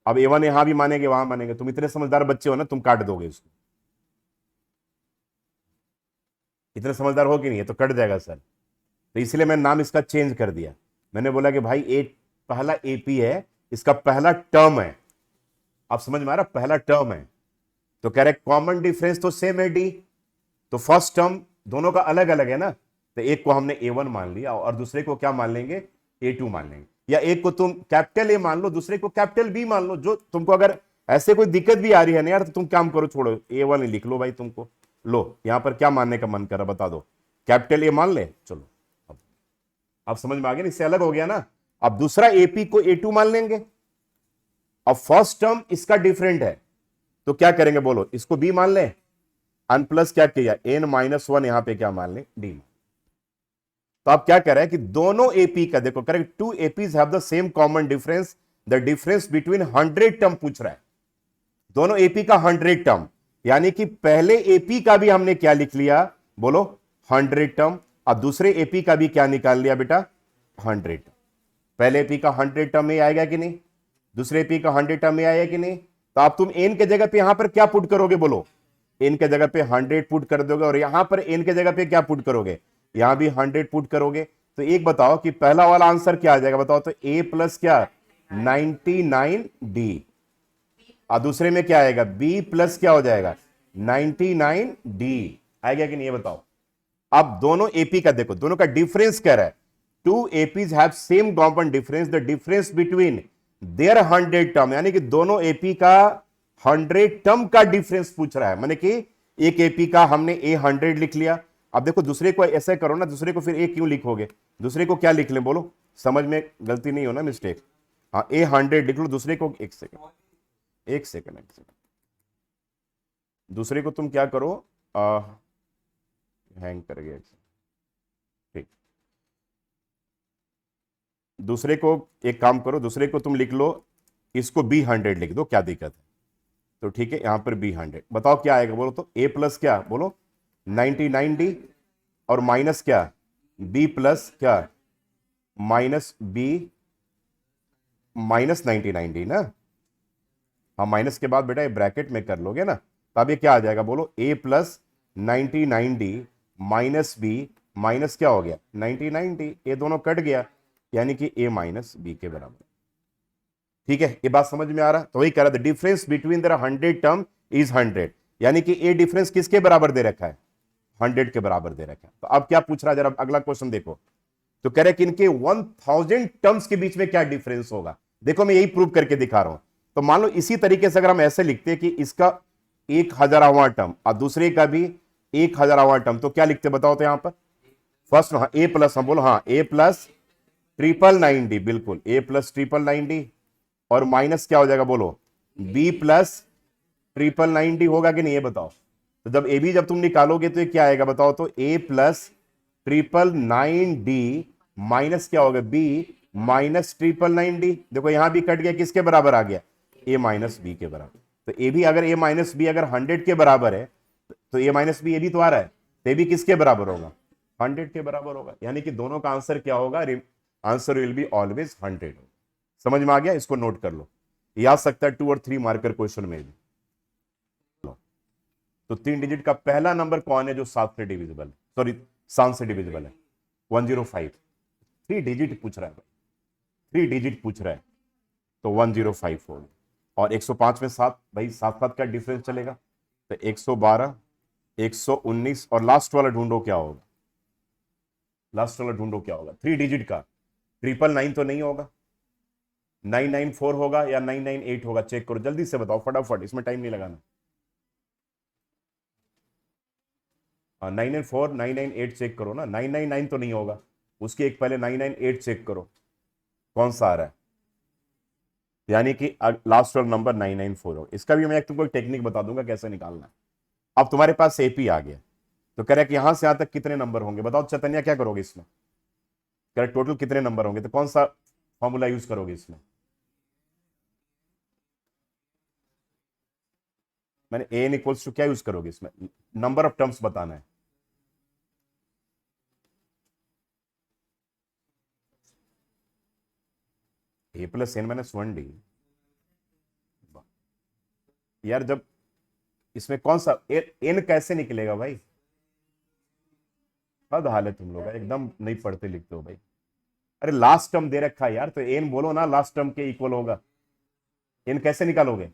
Speaker 1: अब A1 यहां भी मानेंगे वहां मानेंगे, तुम इतने समझदार बच्चे हो ना, तुम काट दोगे इसको, इतने समझदार हो कि नहीं है, तो कट जाएगा सर। तो इसलिए मैंने नाम इसका चेंज कर दिया। मैंने बोला कि भाई एक पहला एपी है, इसका पहला टर्म है, आप समझ में आ रहा, पहला टर्म है। तो कह रहे कॉमन डिफरेंस तो सेम है डी, तो फर्स्ट टर्म दोनों का अलग अलग है ना, तो एक को हमने A1 मान लिया और दूसरे को क्या मान लेंगे A2 मान लेंगे। या एक को तुम कैपिटल ए मान लो, दूसरे को कैपिटल बी मान लो, जो तुमको अगर ऐसे कोई दिक्कत भी आ रही है ना यार, तो तुम काम करो, छोड़ो A1 लिख लो भाई, तुमको लो यहां पर क्या मानने का मन कर रहा बता दो, कैपिटल ए मान ले, चलो अब समझ में आ गया, इससे अलग हो गया ना। अब दूसरा एपी को A2 मान लेंगे, अब फर्स्ट टर्म इसका डिफरेंट है तो क्या करेंगे बोलो, इसको बी मान लें, अन प्लस क्या किया n माइनस 1 यहां पे क्या मान लें डी। तो आप क्या कह रहे हैं कि दोनों एपी का देखो correct, two APs have the same common difference, the difference between 100 term पूछ रहा है, दोनों एपी का 100 टर्म, यानी कि पहले एपी का भी हमने क्या लिख लिया बोलो 100 टर्म, अब दूसरे एपी का भी क्या निकाल लिया बेटा 100 टर्म। पहले एपी का 100 टर्म में आएगा कि नहीं, दूसरे एपी का 100 टर्म में आएगा कि नहीं, तो आप तुम एन के जगह पे यहां पर क्या पुट करोगे बोलो, एन के जगह पे 100 पुट कर दोगे, और यहां पर एन के जगह पे क्या पुट करोगे, यहां भी 100 पुट करोगे। तो एक बताओ कि पहला वाला आंसर क्या आ जाएगा बताओ, तो ए प्लस क्या 99D, और दूसरे में क्या आएगा बी प्लस क्या हो जाएगा 99D आएगा कि नहीं, ये बताओ। अब दोनों एपी का देखो, दोनों का डिफरेंस क्या रहा है, two APs have same common difference, the difference between their 100 term, यानी कि दोनों एपी का 100 टर्म का डिफरेंस पूछ रहा है, माने कि एक एपी का हमने ए 100 लिख लिया। अब देखो दूसरे को ऐसा करो ना, दूसरे को फिर ए क्यों लिखोगे, दूसरे को क्या लिख ले बोलो, समझ में गलती नहीं हो ना, मिस्टेक। हाँ ए 100 लिख लो, दूसरे को एक सेकंड एक सेकंड एक सेकंड, दूसरे को तुम क्या करो, हैंग कर गया, ठीक, दूसरे को एक काम करो, दूसरे को तुम लिख लो, इसको B100 लिख दो, क्या दिक्कत है, तो ठीक है यहां पर B100, बताओ क्या आएगा बोलो, तो ए प्लस क्या बोलो 99D, और माइनस क्या B प्लस क्या माइनस B माइनस 99D ना, हाँ माइनस के बाद बेटा ये ब्रैकेट में कर लोगे ना, तब ये क्या आ जाएगा बोलो ए plus 99D minus B minus क्या हो गया 99D, ये दोनों कट गया, यानी कि ए माइनस बी के बराबर। ठीक है ये बात समझ में आ रहा, तो वही कह रहा था difference between their 100 term is 100, यानी कि ए डिफरेंस किसके बराबर दे रखा है 100 के बराबर दे रखा है। तो अब क्या पूछ रहा है जरा अगला क्वेश्चन देखो, तो कह रहे कि इनके 1000 टर्म्स के बीच में क्या डिफरेंस होगा, देखो मैं यही प्रूव करके दिखा रहा हूं। तो मान लो इसी तरीके से अगर हम ऐसे लिखते हैं कि इसका 1000वां टर्म और दूसरे का भी 1000वां टर्म, तो क्या लिखते बताओ, तो यहां पर फर्स्ट हाँ ए प्लस, हम बोलो हाँ ए प्लस 999D, बिल्कुल ए प्लस 999D, और माइनस क्या हो जाएगा बोलो बी प्लस 999D होगा कि नहीं ये बताओ। तो जब ए बी जब तुम निकालोगे तो ये क्या आएगा बताओ, तो ए प्लस 999D माइनस क्या होगा बी माइनस 999D, देखो यहां भी कट गया, किसके बराबर आ गया ए माइनस बी के बराबर। तो ए भी अगर ए माइनस बी अगर 100 के बराबर है, तो ए माइनस बी ये भी तो आ रहा है, तो ए भी किसके बराबर होगा 100 के बराबर होगा, यानी कि दोनों का आंसर क्या होगा, आंसर विल बी ऑलवेज 100। समझ में आ गया, इसको नोट कर लो, ये आ सकता है 2 और 3 मार्कर क्वेश्चन में भी। तो 3 डिजिट का पहला नंबर कौन है जो 7 से डिविजिबल है, सॉरी 7 से डिविजिबल है 105, 3 डिजिट पूछ रहा है भाई, 3 डिजिट पूछ रहा है, तो 105 होगा। और 105 में 7 भाई 7 का डिफरेंस चलेगा, तो 112 119, और लास्ट वाला ढूंढो क्या होगा, लास्ट वाला ढूंढो क्या होगा 3 डिजिट का, 999 तो नहीं होगा, 994 होगा या 998 होगा, चेक करो जल्दी से बताओ फटाफट, इसमें टाइम नहीं लगाना। 994 998 चेक करो ना, 999 तो नहीं होगा, उसके एक पहले 998 चेक करो कौन सा आ रहा है, यानी कि लास्ट वाला नंबर 994 होगा। इसका भी मैं तुमको एक टेक्निक बता दूंगा कैसे निकालना है। अब तुम्हारे पास एपी आ गया, तो कह रहा है कि यहां से यहां तक कितने नंबर होंगे बताओ चैतन्य, क्या करोगे इसमें, कह रहे टोटल कितने नंबर होंगे, तो कौन सा फॉर्मूला यूज करोगे इसमें, मैंने एन इक्वल्स टू क्या यूज करोगे इसमें, नंबर ऑफ टर्म्स बताना है। ए प्लस एन माइनस 1D, यार जब इसमें कौन सा एन कैसे निकलेगा भाई, हद हाल है तुम लोग एकदम नहीं पढ़ते लिखते हो भाई। अरे लास्ट टर्म दे रखा है यार, तो एन बोलो ना लास्ट टर्म के इक्वल होगा, एन कैसे निकालोगे,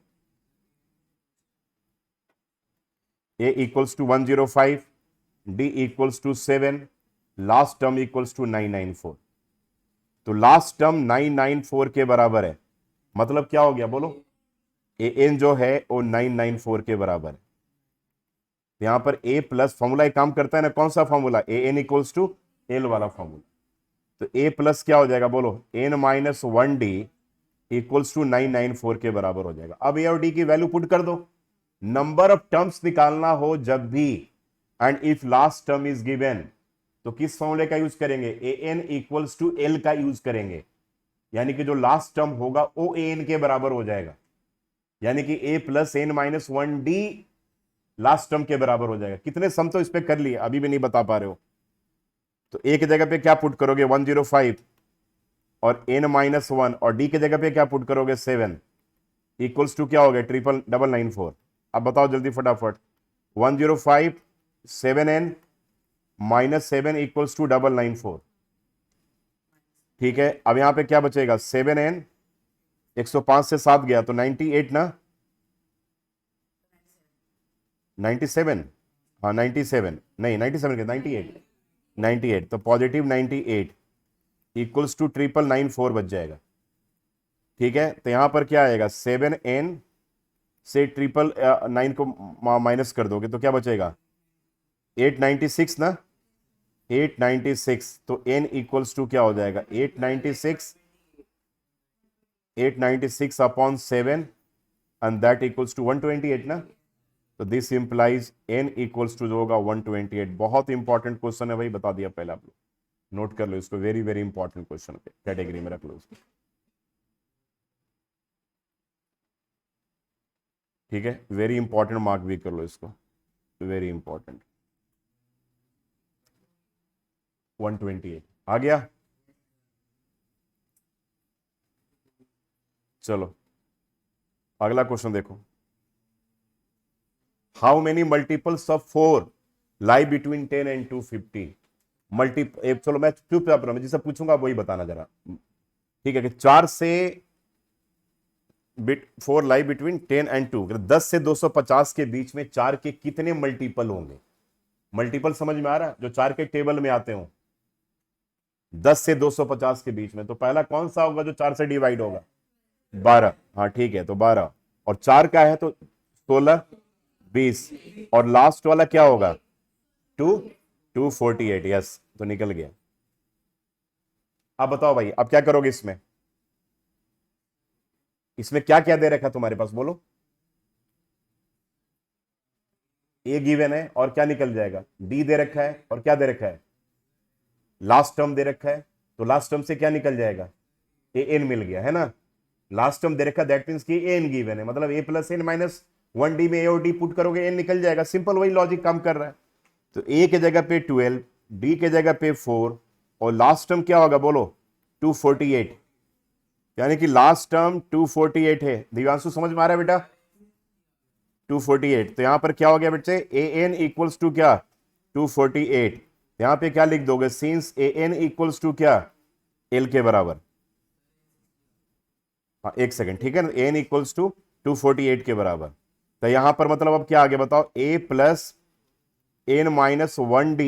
Speaker 1: A equals to 105, D equals to 7, last term equals to 994, तो लास्ट टर्म 994 के बराबर है, मतलब क्या हो गया बोलो, ए एन जो है वो 994 के बराबर है। यहां पर ए प्लस फॉर्मूला एक काम करता है ना, कौन सा formula, a n equals to l वाला फॉर्मूला, तो ए प्लस क्या हो जाएगा बोलो N minus 1D equals to 994 के बराबर हो जाएगा। अब ए और डी की वैल्यू पुट कर दो, नंबर ऑफ टर्म्स निकालना हो जब भी, and if last term is given, तो किस फॉर्मूले का यूज करेंगे, ए एन इक्वल्स टू एल का यूज करेंगे, यानी कि जो लास्ट टर्म होगा ओ ए एन के बराबर हो जाएगा, यानी कि A plus N minus one D last term के बराबर हो जाएगा। कितने सम तो इस पे कर लिए, अभी भी नहीं बता पा रहे हो, तो ए की जगह पे क्या पुट करोगे 105 और एन माइनस वन, और डी की जगह पे क्या पुट करोगे 7 इक्वल्स टू क्या हो गया 99994। अब बताओ जल्दी फटाफट, 105 7n माइनस 7 इक्वल्स टू 994। ठीक है, अब यहां पे क्या बचेगा 7n, 105 से 7 गया तो 98 ना, 97, हाँ 97 नहीं 97 के 98, 98 तो पॉजिटिव 98 इक्वल्स टू 99994 बच जाएगा। ठीक है, तो यहां पर क्या आएगा 7n से 999 को माइनस कर दोगे तो क्या बचेगा 896 ना, 896, तो n इक्वल्स टू क्या हो जाएगा 896 upon 7 and that equals to 128 ना, तो this implies n equals to जो होगा 128। बहुत इंपॉर्टेंट क्वेश्चन है भाई, बता दिया पहले आप लोग, नोट कर लो इसको, वेरी वेरी इंपॉर्टेंट क्वेश्चन है, कैटेगरी में रख लो इसको। ठीक है, वेरी इंपॉर्टेंट, मार्क भी कर लो इसको, वेरी इंपॉर्टेंट। 128 आ गया। चलो अगला क्वेश्चन देखो, how many multiples of 4 lie between 10 and 250। चलो मैं चुपचाप रहा, जिसे पूछूंगा वही बताना जरा। ठीक है कि 4 से 4 लाई बिटवीन 10 एंड 2, 10 से 250 के बीच में 4 के कितने मल्टीपल होंगे। मल्टीपल समझ में आ रहा है, जो 4 के टेबल में आते हो 10 से 250 के बीच में, तो पहला कौन सा होगा जो 4 से डिवाइड होगा 12, हाँ ठीक है, तो 12 और 4 का है तो 16 20, और लास्ट वाला क्या होगा 248, यस, तो निकल गया। अब बताओ भाई, अब क्या करोगे इसमें, इसमें क्या क्या दे रखा तुम्हारे पास बोलो, ए गिवन है और क्या निकल जाएगा, डी दे रखा है और क्या दे रखा है, लास्ट टर्म दे रखा है, तो लास्ट टर्म से क्या निकल जाएगा ए एन मिल गया है ना, लास्ट टर्म दे रखा है, दैट मींस कि ए एन गिवन है, मतलब ए प्लस एन माइनस 1d में ए और डी पुट करोगे एन निकल जाएगा, सिंपल वही लॉजिक काम कर रहा है। तो ए के जगह पे 12, डी के जगह पे 4 और लास्ट टर्म क्या होगा बोलो 248, यानी कि लास्ट टर्म 248 है। दिव्यांशु समझ में आ रहा है बेटा 248, तो यहां पर क्या हो गया बच्चे ए एन इक्वल्स टू क्या 248, यहां पे क्या लिख दोगे since a n equals to क्या एल के बराबर, हाँ एक सेकंड, ठीक है ना, एन इक्वल्स टू 248 के बराबर, तो यहां पर मतलब अब क्या आगे बताओ ए प्लस एन माइनस 1d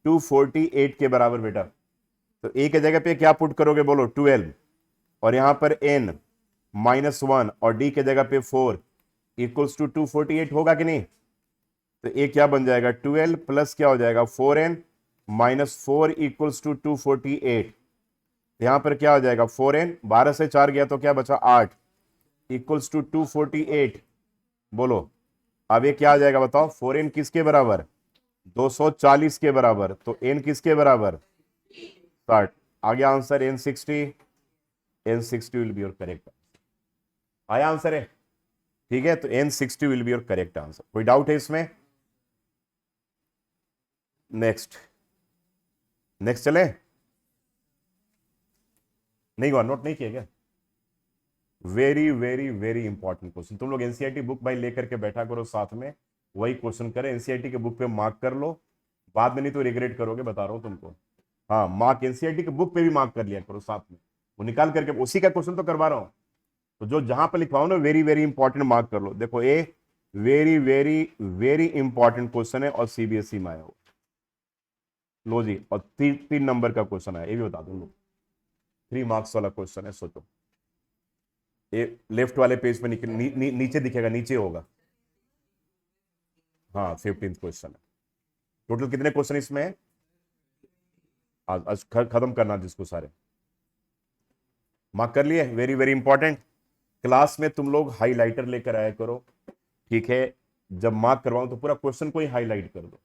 Speaker 1: 248 के बराबर बेटा, तो ए के जगह पे क्या पुट करोगे बोलो 12, और यहां पर n माइनस 1 और d के जगह पे 4 इक्वल्स टू 248 होगा कि नहीं, तो ए क्या बन जाएगा 12 प्लस क्या हो जाएगा 4n माइनस 4 इक्वल्स टू 248, यहां पर क्या हो जाएगा 4n, 12 से 4 गया तो क्या बचा 8 इक्वल्स टू 248, बोलो अब ये क्या आ जाएगा बताओ, 4n किसके बराबर 240 के बराबर, तो n किसके बराबर 60, आ गया answer n60, n60 will be your correct, आया आंसर है, ठीक है, तो n60 will be your correct answer. कोई डाउट है इसमें, नेक्स्ट नेक्स्ट चले, नहीं हुआ, नोट नहीं किया क्या, very very very important question, तुम लोग एनसीईआरटी बुक भाई लेकर के बैठा करो साथ में, वही क्वेश्चन करें, एनसीईआरटी के बुक पे मार्क कर लो, बाद में नहीं तो रिग्रेट करोगे, बता रहा हूं तुमको, हाँ मार्क एनसीईआरटी के बुक पे भी मार्क कर लिया करो साथ में, वो निकाल करके उसी का क्वेश्चन तो करवा रहा हूं, तो जो जहां पर लिखवाओ ना वेरी वेरी इंपॉर्टेंट मार्क कर लो। देखो a very very very important question है और सीबीएसई में आया हो, लो जी, और 3 नंबर का क्वेश्चन है, ये भी बता दूं लोग, 3 मार्क्स वाला क्वेश्चन है, सोचो ये लेफ्ट वाले पेज पे नीचे दिखेगा, नीचे होगा, हाँ 15th क्वेश्चन है। टोटल कितने क्वेश्चन इसमें है, आज खत्म करना जिसको सारे मार्क कर लिए, वेरी वेरी इंपॉर्टेंट। क्लास में तुम लोग हाईलाइटर लेकर आया करो, ठीक है, जब मार्क करवाऊं तो पूरा क्वेश्चन को ही हाईलाइट कर दो,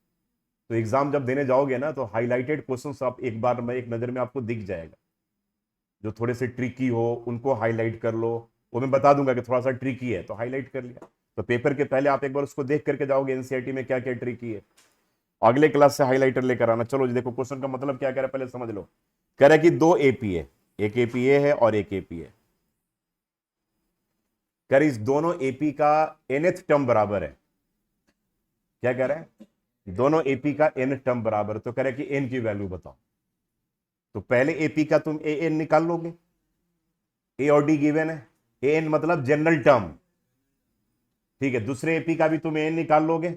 Speaker 1: तो एग्जाम जब देने जाओगे ना, तो हाईलाइटेड क्वेश्चंस आप एक बार में एक नजर में आपको दिख जाएगा। जो थोड़े से ट्रिकी हो उनको हाईलाइट कर लो, वो मैं बता दूंगा कि थोड़ा सा ट्रिकी है तो हाईलाइट कर लिया। तो पेपर के पहले आप एक बार उसको देख करके जाओगे एनसीईआरटी में क्या क्या ट्रिकी है, अगले क्लास से हाईलाइटर लेकर आना। चलो जी देखो क्वेश्चन का मतलब क्या कह रहा है पहले समझ लो। कह रहा है कि दो एपी है, एक एपीए है और एक एपी है। कह रहे इस दोनों एपी का nth टर्म बराबर है। क्या कह रहा है, दोनों एपी का n टर्म बराबर, तो कह रहा है कि n की वैल्यू बताओ। तो पहले एपी का तुम ए एन निकाल लोगे, ए और डी गिवन है, ए एन मतलब जनरल टर्म, ठीक है। दूसरे एपी का भी तुम एन निकाल लोगे,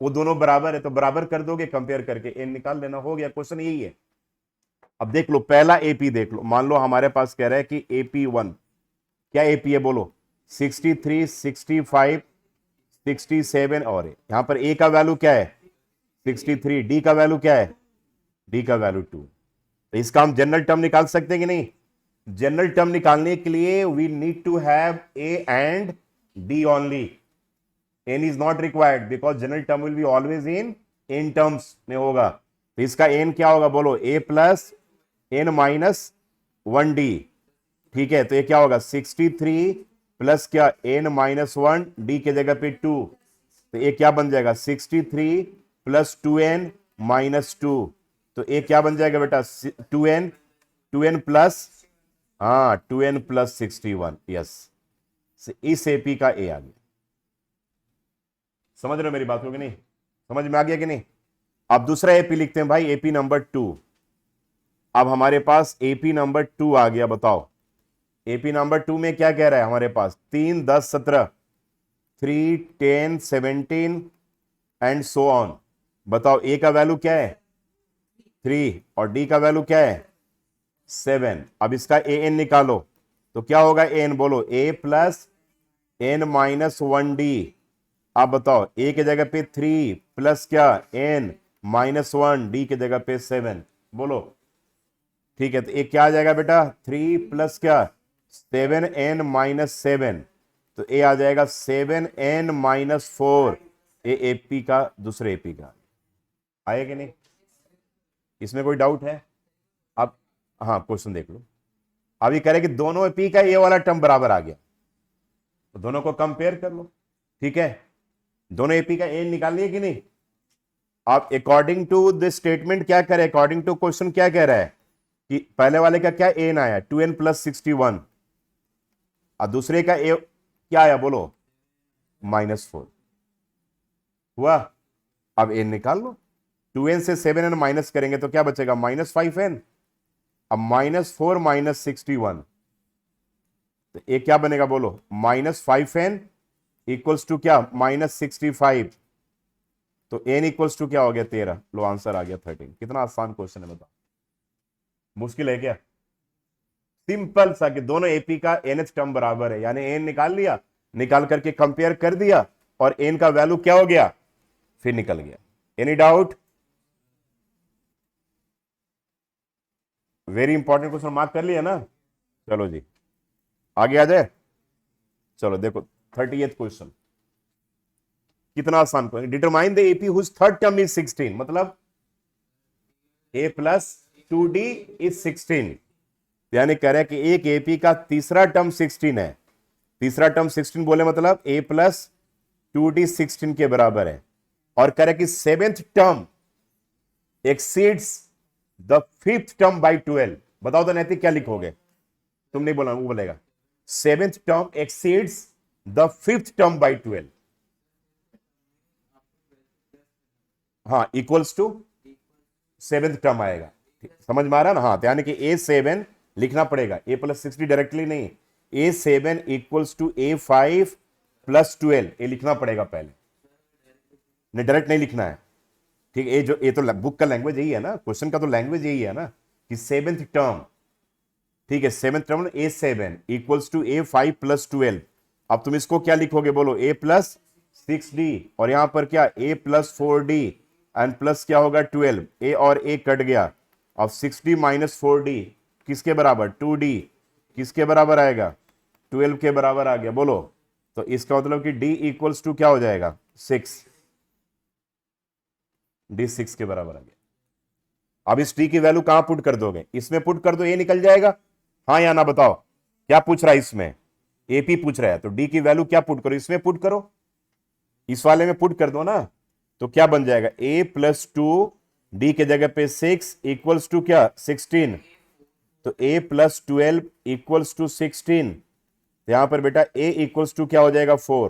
Speaker 1: वो दोनों बराबर है तो बराबर कर दोगे, कंपेयर करके एन निकाल लेना, हो गया। क्वेश्चन यही है। अब देख लो पहला एपी देख लो, मान लो हमारे पास कह रहा है कि एपी वन, क्या एपी है बोलो, 63, 65, 67 और यहां पर ए का वैल्यू क्या है 63, डी का वैल्यू क्या है, डी का वैल्यू 2। तो इसका हम जनरल टर्म निकाल सकते हैं कि नहीं। जनरल टर्म निकालने के लिए we need to have a and d only, n is not required because general term will be always in terms में होगा। तो इसका एन क्या होगा बोलो, ए प्लस एन माइनस 1 डी, ठीक है। तो ये क्या होगा 63 प्लस क्या एन माइनस 1, डी के जगह पे 2, तो ये क्या बन जाएगा 63 प्लस 2n माइनस 2, तो ये क्या बन जाएगा बेटा 2n प्लस, हाँ 2n प्लस 61, यस। इस एपी का ए आ गया। समझ रहे हो मेरी बात, होगी नहीं, समझ में आ गया कि नहीं। अब दूसरा एपी लिखते हैं भाई, एपी नंबर 2। अब हमारे पास एपी नंबर 2 आ गया, बताओ एपी नंबर 2 में क्या कह रहा है हमारे पास, 3, 10, 17, 3, 10, 17 एंड सो ऑन। बताओ ए का वैल्यू क्या है 3 और डी का वैल्यू क्या है 7। अब इसका ए एन निकालो, तो क्या होगा एन बोलो, ए प्लस एन माइनस 1 डी। अब बताओ ए के जगह पे 3 प्लस क्या एन माइनस 1, डी के जगह पे 7, बोलो ठीक है। तो ए क्या आ जाएगा बेटा 3 प्लस क्या 7n माइनस 7, तो ए आ जाएगा 7n माइनस 4। ए एपी का दूसरे एपी का आया कि नहीं, इसमें कोई डाउट है। अब हाँ क्वेश्चन देख लो, अभी कह रहे कि दोनों एपी का ये वाला टर्म बराबर आ गया, तो दोनों को कंपेयर कर लो, ठीक है। दोनों एपी का एन निकाल लिए कि नहीं। आप अकॉर्डिंग टू दिस स्टेटमेंट क्या करें, अकॉर्डिंग टू क्वेश्चन क्या कह रहा है कि पहले वाले का क्या एन आया 2n प्लस 61, और दूसरे का ए क्या आया बोलो -4 हुआ। अब एन निकाल लो, 2n से 7n माइनस करेंगे तो क्या बचेगा -5n। अब -4 माइनस 61, तो ये क्या बनेगा बोलो -5n इक्वल्स टू क्या -65, तो n इक्वल्स टू क्या हो गया 13। लो आंसर आ गया 13। कितना आसान क्वेश्चन है बताओ, मुश्किल है क्या। सिंपल सा कि दोनों एपी का nth टर्म बराबर है, यानी एन निकाल लिया, निकाल करके कंपेयर कर दिया और एन का वैल्यू क्या हो गया फिर निकल गया। Any doubt, very important question mark कर लिया ना। चलो जी आगे आ जाए। चलो देखो 38th क्वेश्चन, कितना आसान question. Determine the AP whose third term is 16, मतलब a प्लस 2d इज 16, यानी कह रहा है कि एक एपी का तीसरा टर्म 16 है। तीसरा टर्म 16 बोले मतलब a प्लस 2d 16 के बराबर है, और कह रहा है कि seventh term exceeds the fifth term by 12। बताओ तो नैतिक क्या लिखोगे, तुम नहीं बोला वो बोलेगा। Seventh term exceeds the fifth term by 12, हाँ इक्वल्स टू सेवेंथ टर्म आएगा, समझ में आ रहा है ना। हाँ तो यानी कि A7 लिखना पड़ेगा, a प्लस 60 डायरेक्टली नहीं, A7 equals to A5 plus 12, ये लिखना पड़ेगा पहले, नहीं डायरेक्ट नहीं लिखना है, ठीक है। ये तो बुक का लैंग्वेज यही है ना, क्वेश्चन का तो लैंग्वेज यही है ना कि सेवेंथ टर्म, ठीक है। Seventh term A7 equals to A5 plus 12। अब तुम इसको क्या लिखोगे बोलो a प्लस 6d, और यहां पर क्या a plus 4d and plus क्या होगा 12, a और a कट गया। अब 6d माइनस 4d किसके बराबर 2d, किसके बराबर आएगा 12 के बराबर आ गया, बोलो। तो इसका मतलब कि d इक्वल्स टू क्या हो जाएगा 6। डी 6 के बराबर आ गया। अब इस टी की वैल्यू कहां पुट कर दोगे? इसमें पुट कर दो, ए निकल जाएगा। हाँ या ना बताओ, क्या पूछ रहा है इसमें? एपी पूछ रहा है, तो डी की वैल्यू क्या पुट करो? इसमें पुट करो, इस वाले में पुट कर दो ना। तो क्या बन जाएगा? a प्लस 2 डी के जगह पे 6 इक्वल्स टू क्या? 16। तो a प्लस 12 इक्वल्स टू 16। यहां पर बेटा a इक्वल्स टू क्या हो जाएगा? 4।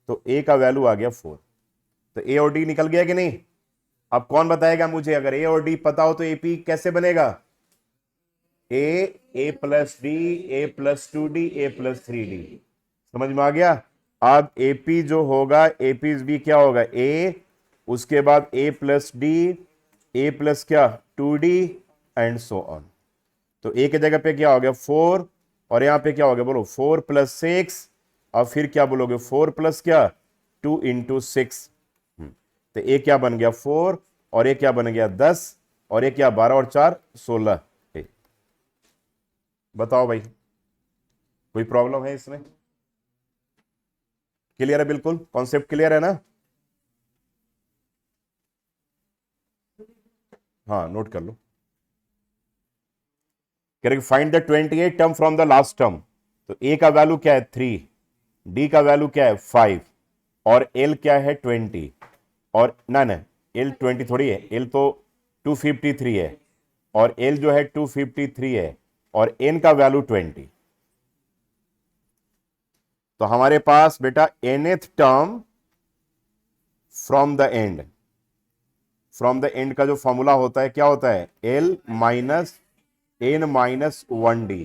Speaker 1: तो a का वैल्यू आ गया 4। तो a और d निकल गया कि नहीं? अब कौन बताएगा मुझे? अगर a और d पता हो तो AP कैसे बनेगा? a plus D, a plus 2d, a plus 3d। समझ में आ गया? अब AP जो होगा, AP भी क्या होगा? a, उसके बाद a plus D, a plus क्या? 2d and so on. तो a के जगह पे क्या हो गया? 4, और यहां पे क्या हो गया? बोलो 4 प्लस 6, और फिर क्या बोलोगे? 4 प्लस क्या? 2 इंटू 6। तो a क्या बन गया? 4, और a क्या बन गया? 10, और a क्या? 12 और 4 16। बताओ भाई, कोई प्रॉब्लम है इसमें? क्लियर है? बिल्कुल कॉन्सेप्ट क्लियर है ना? हाँ, नोट कर लो। कह रहे find the 28 term from the last term. तो a का वैल्यू क्या है? 3, d का वैल्यू क्या है? 5, और l क्या है? 20। और ना ना, l 20 थोड़ी है, l तो 253 है, और l जो है 253 है, और n का वैल्यू 20। तो हमारे पास बेटा nth term from the and, from the and का जो फॉर्मूला होता है क्या होता है? l minus n minus 1d।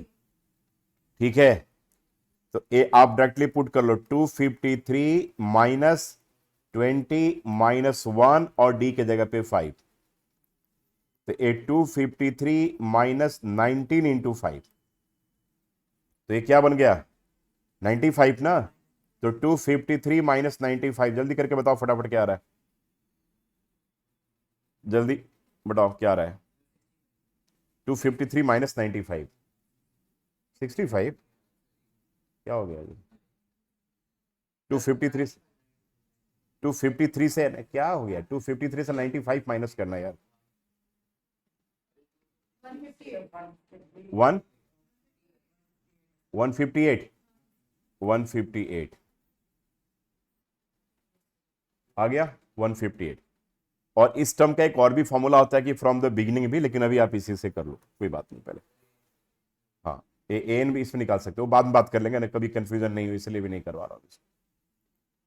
Speaker 1: ठीक है, तो ए आप डायरेक्टली पुट कर लो, 253 माइनस 20 माइनस 1, और डी के जगह पे 5। तो ए 253 माइनस 19 इंटू 5, तो ये क्या बन गया? 95 ना। तो 253 माइनस 95, जल्दी करके बताओ फटाफट क्या आ रहा है? जल्दी बताओ क्या आ रहा है? 253 माइनस 95, 65। क्या हो गया? 253, 253 से क्या हो गया? 253 से 95 माइनस करना यार। 158, 158 आ गया, 158। और इस टर्म का एक और भी फॉर्मूला होता है कि फ्रॉम द बिगिनिंग भी, लेकिन अभी आप इसी से कर लो, कोई बात नहीं पहले। हाँ, एन भी इसमें निकाल सकते हो, बाद में बात कर लेंगे ना, कभी कंफ्यूजन नहीं हो, इसलिए भी नहीं करवा रहा हूँ।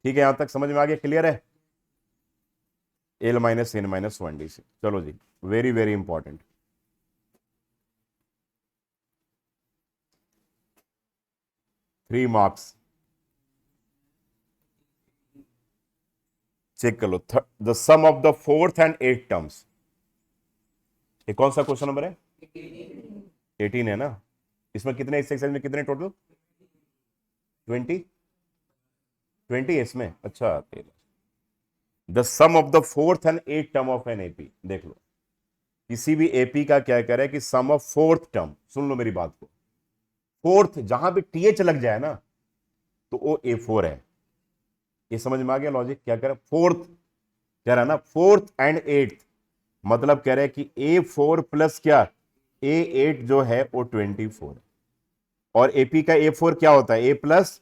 Speaker 1: ठीक है, यहां तक समझ में आ गया? क्लियर है? L minus n minus 1d से। चलो जी, very very important. Three marks, check कर लो। The sum of the fourth and eight terms. ये कौन सा क्वेश्चन नंबर है? 18 है ना? इसमें कितने एक्सरसाइज में कितने टोटल? 20, 20 है इसमें। अच्छा, the sum of the fourth and eight term of an AP. देख लो, किसी भी एपी का क्या कह रहा है कि सम ऑफ फोर्थ टर्म, सुन लो मेरी बात को, फोर्थ जहां भी टीएच लग जाए ना, तो वो A4 है। ये समझ में आ गया लॉजिक? क्या कह रहा है? फोर्थ कह रहा है ना, फोर्थ एंड एट्थ, मतलब कह रहे हैं कि A4 प्लस क्या? A8 जो है वो 24 है। और एपी का A4 क्या होता है? A plus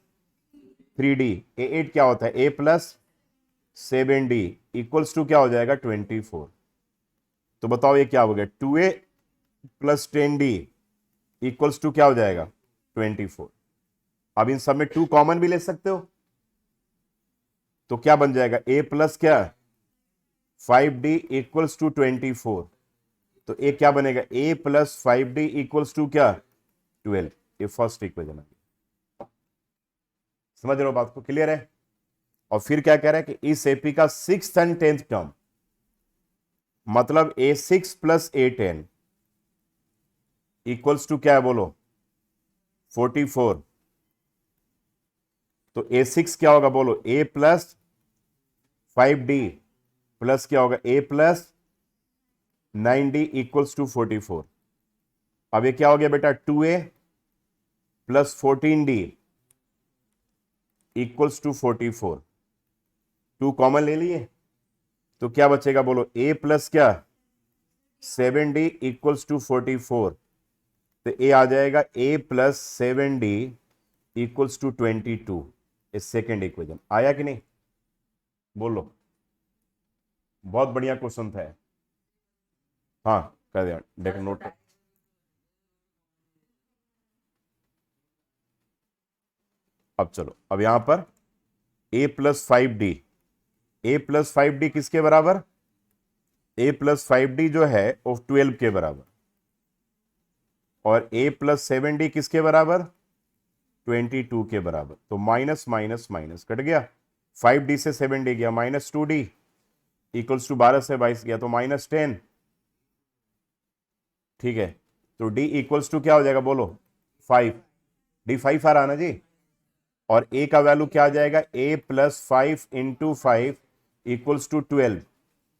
Speaker 1: 3D। A8 क्या होता है? A plus 7D equals to क्या हो जाएगा? 24। तो बताओ ये क्या हो गया? 2A plus 10D equals to क्या हो जाएगा? 24। अब इन सब में 2 कॉमन भी ले सकते हो, तो क्या बन जाएगा? A प्लस क्या? 5D equals to 24। तो ए क्या बनेगा? A plus 5D equals to क्या? 12। ये फर्स्ट इक्वेशन है। समझ रहे हो बात को? क्लियर है? और फिर क्या कह रहा है कि इस एपी का 6th एंड 10th टर्म, मतलब A6 plus A10 equals to क्या है? बोलो 44। तो A6 क्या होगा? बोलो A प्लस 5D प्लस क्या होगा? A plus 9D equals to 44। अब ये क्या हो गया बेटा? 2A plus 14D equals to 44। 2 common ले लिए, तो क्या बचेगा बोलो, ए प्लस क्या 7d इक्वल्स टू 44, तो ए आ जाएगा ए प्लस 7d इक्वल्स टू 22, इस सेकेंड इक्वेशन। आया कि नहीं बोलो, बहुत बढ़िया क्वेश्चन था। हाँ कर दिया, देख नोट। अब चलो, अब यहां पर a plus 5d, a plus 5d किसके बराबर, a प्लस 5d जो है वो 12 के बराबर, और a प्लस 7d किसके बराबर 22 के बराबर। तो माइनस माइनस माइनस कट गया, 5d से 7d गया, माइनस 2d इक्वल्स टू 12 से 22 गया तो माइनस 10। ठीक है, तो d इक्वल्स टू क्या हो जाएगा बोलो 5, d 5 आ रहा ना जी, और a का वैल्यू क्या आ जाएगा, a plus 5 into 5 equals to 12,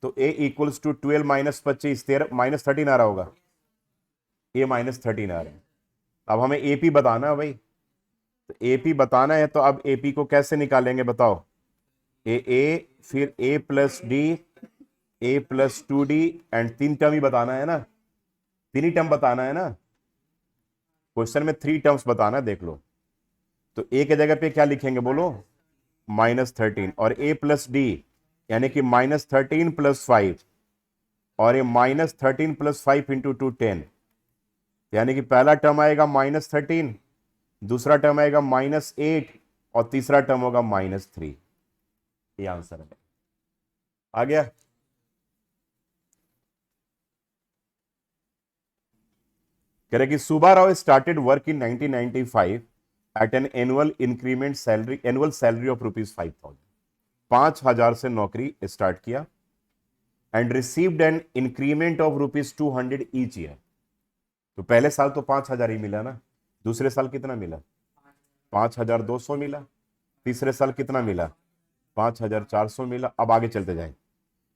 Speaker 1: तो a equals to 12 minus 25, 13 minus 13 आ रहा होगा, a माइनस 13 आ रहा है। अब हमें AP बताना है भाई, तो AP बताना है, तो अब AP को कैसे निकालेंगे बताओ, a फिर a plus D, a plus 2d and 3 term ही बताना है ना, 3 ही टर्म बताना है ना, क्वेश्चन में 3 टर्म्स बताना है, देख लो। तो a के जगह पे क्या लिखेंगे बोलो माइनस 13, और a प्लस डी यानी कि माइनस 13 प्लस 5, और ये माइनस 13 प्लस 5 इंटू 2 10, यानी कि पहला टर्म आएगा माइनस 13, दूसरा टर्म आएगा माइनस 8, और तीसरा टर्म होगा माइनस 3। ये आंसर है, आ गया। कह रहे कि Subbarao started work in 1995 at an annual increment salary, annual salary of rupees 5,000, 5,000 से नौकरी स्टार्ट किया, and received an increment of rupees 200 each year. तो पहले साल तो 5,000 ही मिला ना, दूसरे साल कितना मिला 5,200 मिला, तीसरे साल कितना मिला 5,400 मिला। अब आगे चलते जाए,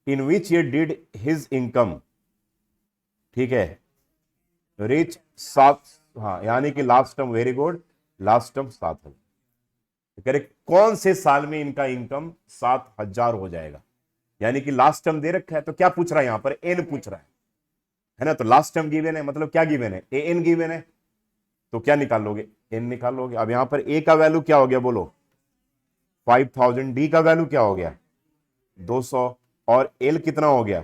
Speaker 1: in which year did his income, ठीक है, रिच 7, हाँ यानी कि last term, very good, last term 7,000। कह रहे कौन से साल में इनका इनकम 7,000 हो जाएगा, यानी कि लास्ट टर्म दे रखा है, तो क्या पूछ रहा है यहां पर, एन पूछ रहा है ना, तो लास्ट टर्म गिवन है, मतलब क्या गिवन है, ए एन गिवन है, तो क्या निकाल लोगे, एन निकाल लोगे। अब यहां पर ए का वैल्यू क्या हो गया बोलो 5,000, डी का वैल्यू क्या हो गया 200, और एल कितना हो गया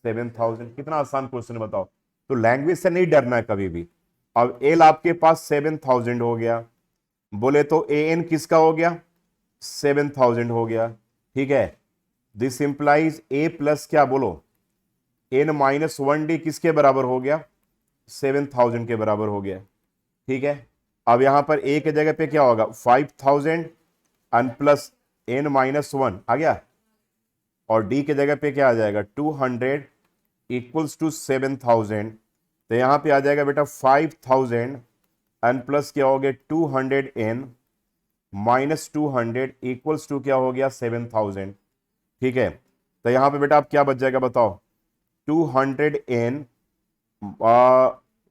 Speaker 1: 7,000। कितना आसान क्वेश्चन बताओ, तो लैंग्वेज से नहीं डरना है कभी भी। अब एल आपके पास 7,000 हो गया, बोले तो ए एन किसका हो गया 7,000 हो गया, ठीक है। दिस इंप्लाइज ए प्लस क्या बोलो एन माइनस 1d किसके बराबर हो गया 7,000 के बराबर हो गया, ठीक है। अब यहां पर ए के जगह पे क्या होगा 5,000 एन प्लस एन माइनस 1 आ गया, और डी के जगह पे क्या आ जाएगा 200 इक्वल्स टू 7,000, तो यहां पे आ जाएगा बेटा 5,000 एन प्लस क्या हो गया 200 एन माइनस 200 इक्वल्स टू क्या हो गया 7,000, ठीक है। तो यहां पे बेटा आप क्या बच जाएगा बताओ 200 एन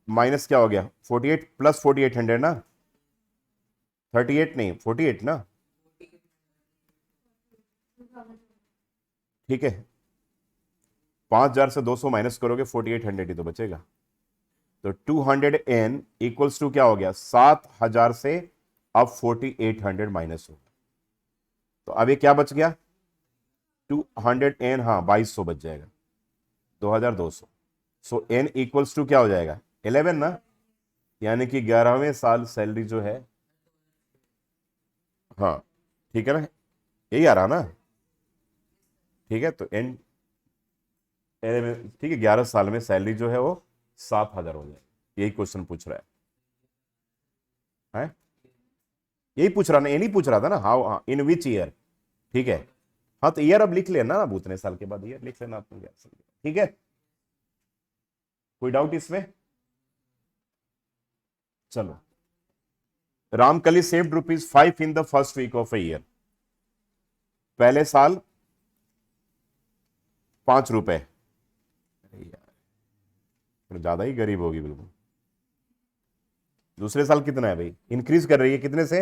Speaker 1: माइनस क्या हो गया 48 प्लस 4,800 ना, 38 नहीं 48 ना, ठीक है। 5,000 से 200 माइनस करोगे 4,800 ही तो बचेगा, तो 200 एन इक्वल्स टू क्या हो गया 7,000 से अब 4,800 माइनस हो, तो अभी क्या बच गया 200 एन, हाँ 2,200 बच जाएगा 2,200। सो एन इक्वल्स टू क्या हो जाएगा 11 ना, यानी कि 11वें साल सैलरी जो है, हाँ ठीक है ना, यही आ रहा ना, ठीक है। तो एन ठीक है 11 साल में सैलरी जो है वो 7,000 हो जाए, यही क्वेश्चन पूछ रहा है? यही पूछ रहा ना, ये नहीं पूछ रहा था ना, हाँ इन विच ईयर, ठीक है। हाँ तो ईयर अब लिख लेना ना, उतने साल के बाद ईयर लिख लेना तुम, ठीक है। कोई डाउट इसमें? चलो, Ramkali saved ₹5 in the first week of a year, पहले साल 5 रुपए, तो ज्यादा ही गरीब होगी बिल्कुल। दूसरे साल कितना है भाई, इंक्रीज कर रही है कितने से,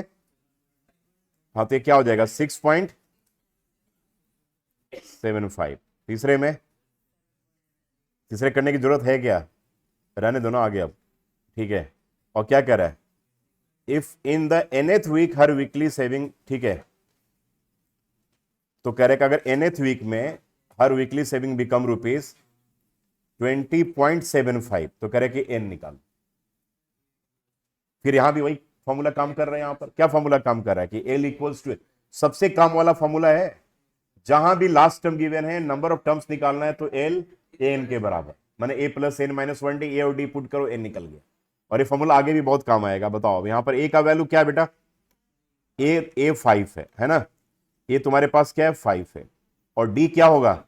Speaker 1: हाँ तो ये क्या हो जाएगा 6.75, तीसरे में, तीसरे करने की जरूरत है क्या, रहने दो ना आगे अब, ठीक है। और क्या कह रहा है, if in the nth week her weekly saving, ठीक है, तो कह रहे कि अगर nth वीक में हर वीकली सेविंग बिकम ₹20.75, तो कह रहे कि n निकाल। फिर यहां भी वही फॉर्मूला काम कर रहे हैं। यहां पर क्या फॉर्मूला काम कर रहा है कि L इक्वल्स टू, सबसे काम वाला फॉर्मूला है, जहां भी लास्ट टर्म गिवन है नंबर ऑफ टर्म्स निकालना है तो L an के बराबर, माने a plus n minus 1d, a और d पुट करो, n निकल गया। और ये फॉर्मूला आगे भी बहुत काम आएगा। बताओ यहां पर a का वैल्यू क्या है बेटा, a 5 है ना, ये तुम्हारे पास क्या है 5 है, और d क्या होगा,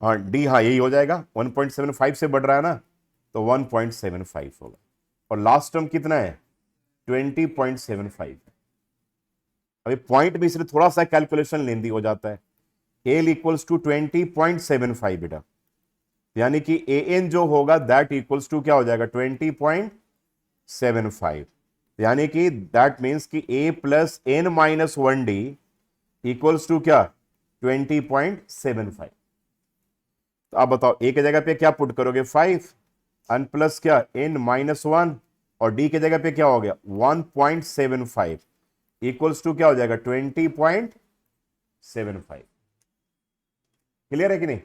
Speaker 1: हाँ d, हाँ यही हो जाएगा, 1.75 से बढ़ रहा है ना, तो 1.75 होगा। और लास्ट टर्म कितना है 20.75। अभी पॉइंट भी इसलिए थोड़ा सा कैलकुलेशन लेंदी हो जाता है। एल इक्वल्स टू 20.75 बेटा, यानी कि ए एन जो होगा दैट इक्वल्स टू क्या हो जाएगा 20.75, यानी कि दैट मीन्स कि A plus N minus 1d equals to क्या 20.75। तो आप बताओ ए के जगह पे क्या पुट करोगे 5 एन प्लस क्या एन माइनस 1, और डी के जगह पे क्या हो गया 1.75 इक्वल्स टू क्या हो जाएगा 20.75। क्लियर है कि नहीं,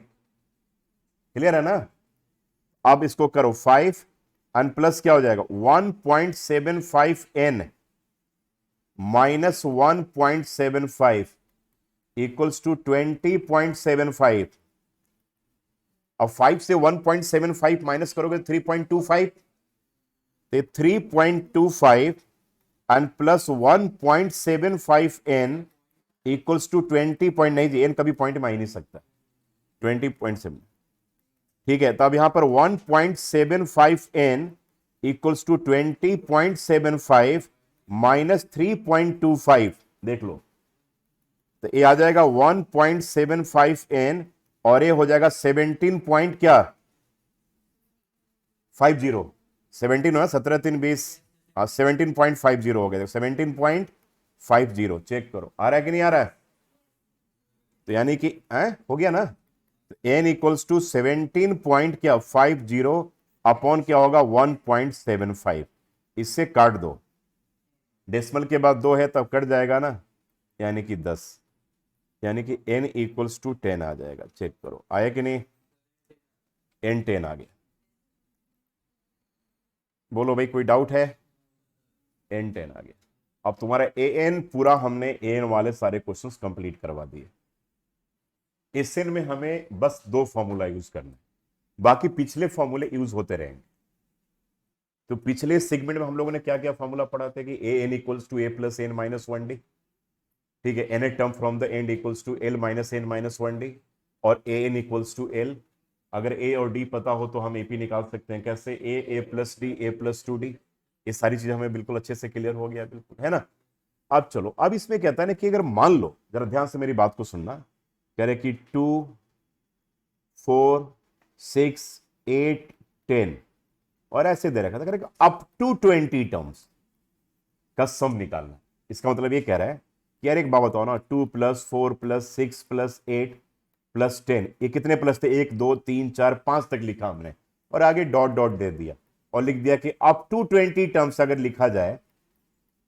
Speaker 1: क्लियर है ना। अब इसको करो 5 एन प्लस क्या हो जाएगा 1.75 एन माइनस 1.75 इक्वल्स टू 20.75। अब 5 से 1.75 माइनस करोगे 3.25, तो 3.25 n plus 1.75 n equals to 20 point, नहीं जी एन कभी पॉइंट में आ ही नहीं सकता, 20.7, ठीक है। तो अब यहां पर 1.75 एन इक्वल्स टू 20.75 माइनस 3.25, देख लो, तो ये आ जाएगा 1.75 एन, और ये हो जाएगा 17 पॉइंट क्या 50, 17 हो 17 3 20, 17.50 हो गया, 17.50 चेक करो आ रहा है कि नहीं आ रहा है। तो यानी कि हो गया ना, एन इक्वल्स टू 17 पॉइंट क्या 50 अपॉन क्या होगा 1.75, इससे काट दो, डेसिमल के बाद 2 है तब कट जाएगा ना, यानी कि 10, यानी कि n इक्वल्स टू 10 आ जाएगा। चेक करो आया कि नहीं, n 10 आ गया। बोलो भाई कोई डाउट है, n 10 आ गया। अब तुम्हारा an पूरा हमने an वाले सारे क्वेश्चंस कंप्लीट करवा दिए। एसएन में हमें बस 2 फॉर्मूला यूज करना है, बाकी पिछले फॉर्मूले यूज होते रहेंगे। तो पिछले सेगमेंट में हम लोगों ने क्या क्या फॉर्मूला पढ़ा था कि ए n equals to a plus N minus 1d, ठीक है, n a term from the end equals to l minus n minus 1d, और a n equals to l. अगर ए और डी पता हो तो हम एपी निकाल सकते हैं, कैसे a plus d a plus 2d। ये सारी चीजें हमें बिल्कुल अच्छे से क्लियर हो गया, बिल्कुल है ना। अब चलो, अब इसमें कहता है ना कि अगर मान लो, जरा ध्यान से मेरी बात को सुनना, कह रहे कि 2 4 6 8 10 और ऐसे दे रखा था, कह रहे अप टू 20 टर्म्स का सम निकालना। इसका मतलब ये कह रहा है कि यार एक बात बताओ ना, 2 प्लस 4 प्लस 6 प्लस 8 प्लस 10, ये कितने प्लस थे 1 2 3 4 5 तक लिखा हमने, और आगे डॉट डॉट दे दिया और लिख दिया कि अप टू 20 टर्म्स अगर लिखा जाए,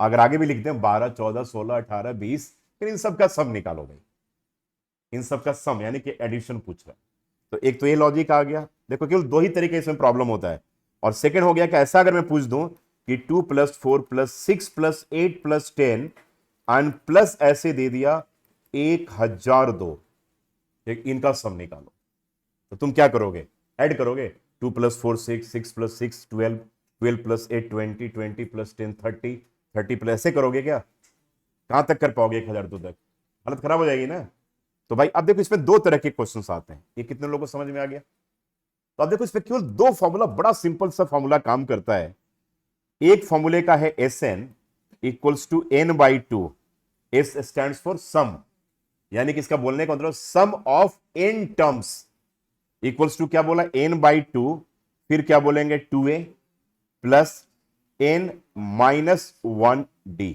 Speaker 1: अगर आगे भी लिख दें 12 14 16 18 20, फिर इन सब का सम निकालो भाई, इन सब का सम यानी कि एडिशन पूछ रहा है। तो एक तो ये लॉजिक आ गया, देखो केवल 2 ही तरीके इसमें प्रॉब्लम होता है। और सेकंड हो गया कि ऐसा अगर मैं पूछ दूं कि 2 plus 4 plus 6 plus 8 plus 10 and plus ऐसे दे दिया 1002, इनका सम निकालो, तो तुम क्या करोगे, ऐड करोगे, 2 plus 4 6, 6 plus 6 12, 12 plus 8 20, 20 plus 10 30, 30 plus, ऐसे करोगे क्या, कहां तक कर पाओगे 1002 तक, हालत खराब हो जाएगी ना। तो भाई अब देखो इसमें 2 तरह के क्वेश्चंस आते हैं, ये कितने लोगों को समझ में आ गया। तो अब देखो इसमें केवल 2 फॉर्मूला, बड़ा सिंपल सा फॉर्मूला काम करता है। एक फॉर्मूले का है s n equals to n by two, s stands for sum, यानी कि इसका बोलने का मतलब sum of n terms equals to क्या बोला एन बाई टू, फिर क्या बोलेंगे 2a plus N minus 1d।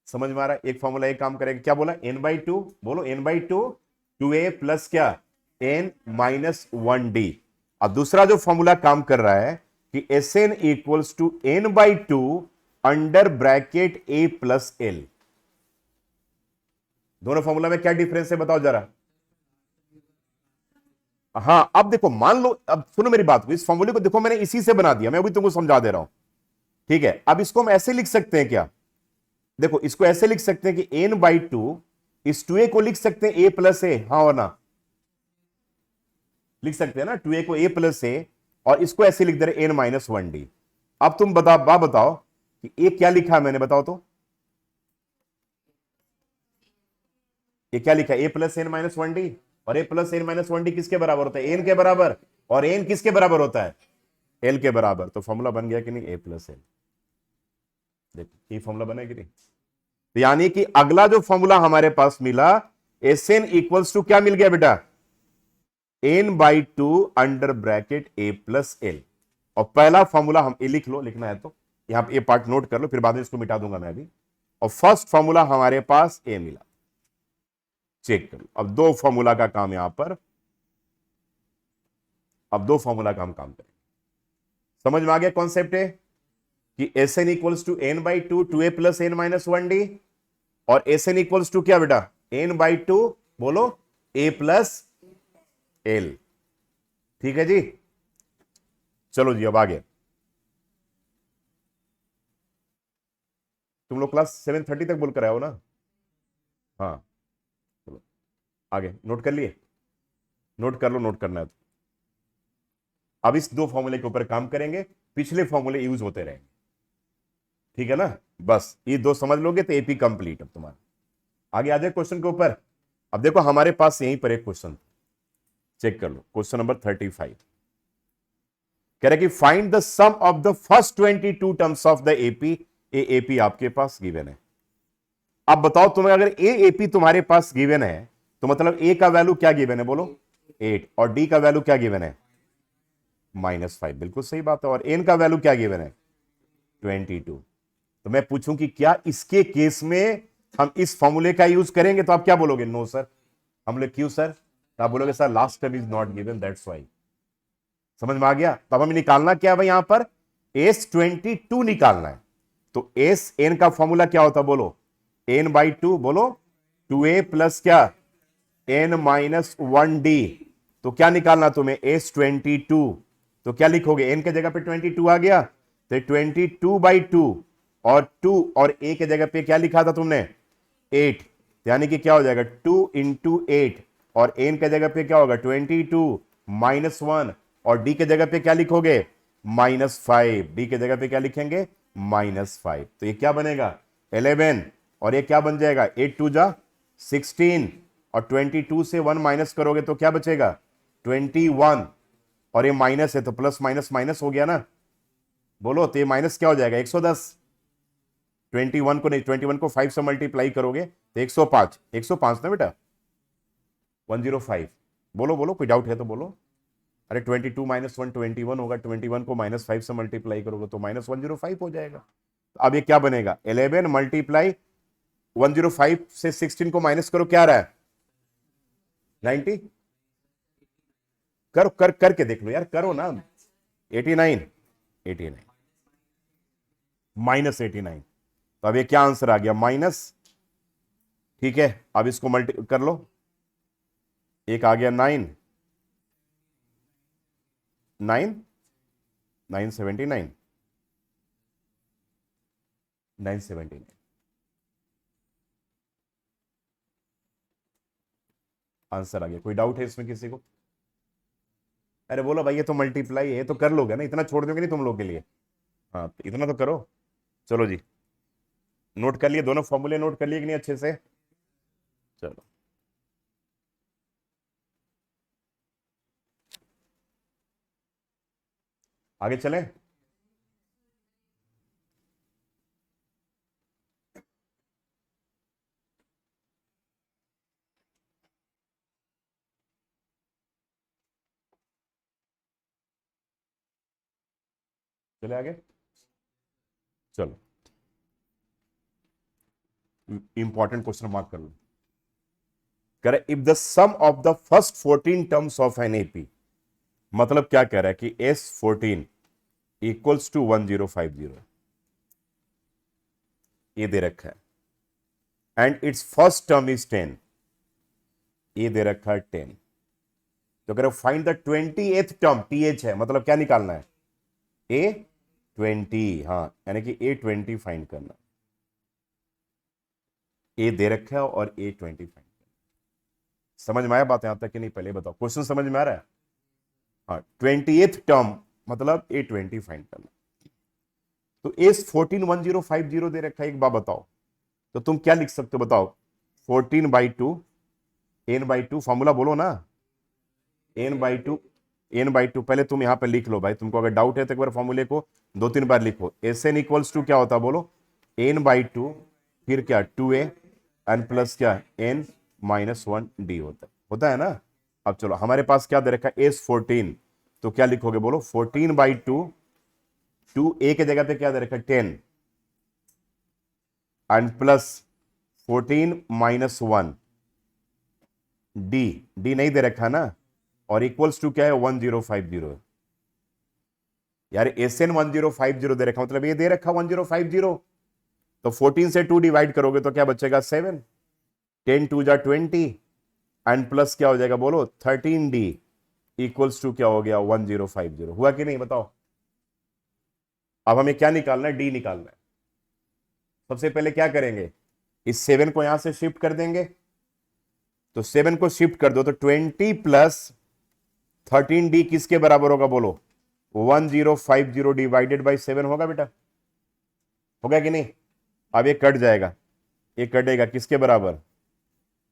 Speaker 1: समझ में आ रहा है, एक फॉर्मूला एक काम करेगा, क्या बोला n बाई टू, बोलो n by two 2a plus क्या, n माइनस 1d। अब दूसरा जो फॉर्मूला काम कर रहा है कि Sn equals to n/2 under bracket a plus l। दोनों फॉर्मूला में क्या डिफरेंस है बताओ जरा। हाँ अब देखो, मान लो, अब सुनो मेरी बात को, इस फॉर्मूले को देखो मैंने इसी से बना दिया, मैं अभी तुमको समझा दे रहा हूं, ठीक है। अब इसको हम ऐसे लिख सकते हैं क्या, देखो इसको ऐसे लिख सकते हैं कि n/2, इस 2a को लिख सकते हैं a प्लस ए, हाँ और ना, लिख सकते हैं ना 2a को a प्लस ए, और इसको ऐसे लिख दे रहे n-1d। अब तुम बताओ कि ये क्या लिखा है मैंने, बताओ तो, ये क्या लिखा है, a प्लस n-1d, और a प्लस n-1d किसके बराबर होता है, n के बराबर, और n किसके बराबर होता है, l के बराबर। तो फॉर्मूला बन गया कि नहीं, a प्लस l। देखो ये फॉर्मूला बना कि नहीं, तो यानी कि अगला जो फॉर्मूला हमारे पास मिला, Sn इक्वल्स टू क्या मिल गया बेटा, n/2 under bracket a plus l। और पहला फॉर्मूला हम ये लिख लो, लिखना है तो यहां पे ये पार्ट नोट कर लो, फिर बाद में इसको मिटा दूंगा मैं अभी। और फर्स्ट फॉर्मूला हमारे पास a मिला, चेक कर लो। अब दो फॉर्मूला का काम यहां पर, अब दो फॉर्मूला का हम काम करें। समझ में आ गया कॉन्सेप्ट है कि Sn equals to n/2 2a plus n-1d, और Sn इक्वल्स टू क्या बेटा, n/2 बोलो a प्लस l। ठीक है जी, चलो जी अब आगे। तुम लोग क्लास 7:30 तक बोल कर आए हो ना, हाँ चलो आगे, नोट कर लिए, नोट कर लो, नोट करना है तो। अब इस दो फॉर्मूले के ऊपर काम करेंगे, पिछले फॉर्मूले यूज होते रहेंगे, ठीक है ना। बस ये दो समझ लोगे तो एपी कंप्लीट। अब तुम्हारा आगे आ जाए क्वेश्चन के ऊपर। अब देखो हमारे पास यहीं पर एक क्वेश्चन, चेक कर लो, क्वेश्चन नंबर 35 कह रहा है कि find the sum of the first 22 terms of the AP. A AP आपके पास गिवन है। अब बताओ तुम्हें, अगर ए एपी तुम्हारे पास गिवन है तो मतलब ए का वैल्यू क्या गिवन है बोलो, 8, और डी का वैल्यू क्या गिवन है, -5। बिल्कुल सही बात है। और एन का वैल्यू क्या गिवन है, 22। तो मैं पूछूं कि क्या इसके केस में हम इस फॉर्मूले का यूज करेंगे, तो आप क्या बोलोगे, नो सर। हम लोग क्यों सर, तो आप बोलोगे sir last term is not given, that's why. समझ में आ गया। तब हमें निकालना क्या है भाई, यहां पर S22 निकालना है। तो एस एन का फॉर्मूला क्या होता है बोलो, n/2 बोलो 2a प्लस क्या, n-1d। तो क्या निकालना तुम्हें, S22। तो क्या लिखोगे, n के जगह पे 22 आ गया, तो 22/2, और 2 और a के जगह पे क्या लिखा था तुमने, 8। यानी कि क्या हो जाएगा 2 × 8, और n के जगह पे क्या होगा 22 -1, और d के जगह पे क्या लिखोगे, -5। d के जगह पे क्या लिखेंगे, -5। तो ये क्या बनेगा 11, और ये क्या बन जाएगा 8 2 जा 16, और 22 से 1 माइनस करोगे तो क्या बचेगा 21, और ये माइनस है तो प्लस माइनस माइनस हो गया ना, बोलो तो ये माइनस क्या हो जाएगा 110। 21 को नहीं, 21 को 5 से मल्टीप्लाई करोगे तो 105, 105 ना बेटा, 105। बोलो बोलो, कोई डाउट है तो बोलो। अरे 22 - 1 21 होगा, 21 को -5 से मल्टीप्लाई करोगे तो -105 हो जाएगा। तो अब ये क्या बनेगा 11 मल्टीप्लाई 105 से 16 को माइनस करो, क्या आ रहा है 90। करो, करके देख लो यार, करो ना, 89, 89 -89। तो अब ये क्या आंसर आ गया माइनस, ठीक है। अब इसको मल्टी कर लो, एक आ गया 9, 979, 979 आंसर आ गया। कोई डाउट है इसमें किसी को, अरे बोलो भाई ये तो मल्टीप्लाई है, तो कर लोगे ना, इतना छोड़ दोगे नहीं तुम लोग के लिए, हाँ तो इतना तो करो। चलो जी, नोट कर लिए दोनों फॉर्मूले, नोट कर लिए कि नहीं अच्छे से, चलो आगे चले। चले आगे, चलो इंपॉर्टेंट क्वेश्चन मार्क कर लो। करें if the sum of the first 14 terms of an AP, मतलब क्या कह रहा है कि S14 इक्वल्स टू 1050, ये दे रखा है, and it's first term is 10, ये दे रखा है 10। तो कह find the 28th term, TH है, मतलब क्या निकालना है, A20, हाँ यानी कि A20 फाइंड करना, ए दे रखा है और A20 फाइंड करना। समझ में आया बात यहां तक कि नहीं, पहले बताओ क्वेश्चन समझ में आ रहा है। हाँ 28th टर्म मतलब A20 फाइंड करना। तो S14 1050 दे रखा है, एक बार बताओ तो तुम क्या लिख सकते हो, बताओ 14/2 n/2, फॉर्मूला बोलो ना, n/2 पहले तुम यहां पे लिख लो भाई, तुमको अगर डाउट है तो एक बार फॉर्मूले को 2-3 बार लिखो। Sn इक्वल्स टू क्या होता है बोलो, n/2 फिर क्या 2a एन प्लस क्या n-1d होता है ना। अब चलो हमारे पास क्या दे रखा है S14, तो क्या लिखोगे बोलो 14/2, 2a के जगह पे क्या दे रखा है 10 एंड प्लस 14-1 डी नहीं दे रखा ना, और इक्वल्स टू क्या है 1050। यार SN 1050 दे रखा, मतलब ये दे रखा 1050, तो 14 से 2 डिवाइड करोगे तो क्या बचेगा 7, 10 2 जा 20 एंड प्लस क्या हो जाएगा बोलो 13D इक्वल्स टू क्या हो गया 1050। हुआ कि नहीं बताओ। अब हमें क्या निकालना है, डी निकालना है। सबसे पहले क्या करेंगे, इस 7 को यहां से शिफ्ट कर देंगे, तो 7 को शिफ्ट कर दो तो 20 प्लस 13D किसके बराबर होगा बोलो 1050 डिवाइडेड बाई 7 होगा बेटा, होगा कि नहीं। अब ये कट जाएगा, ये कटेगा किसके बराबर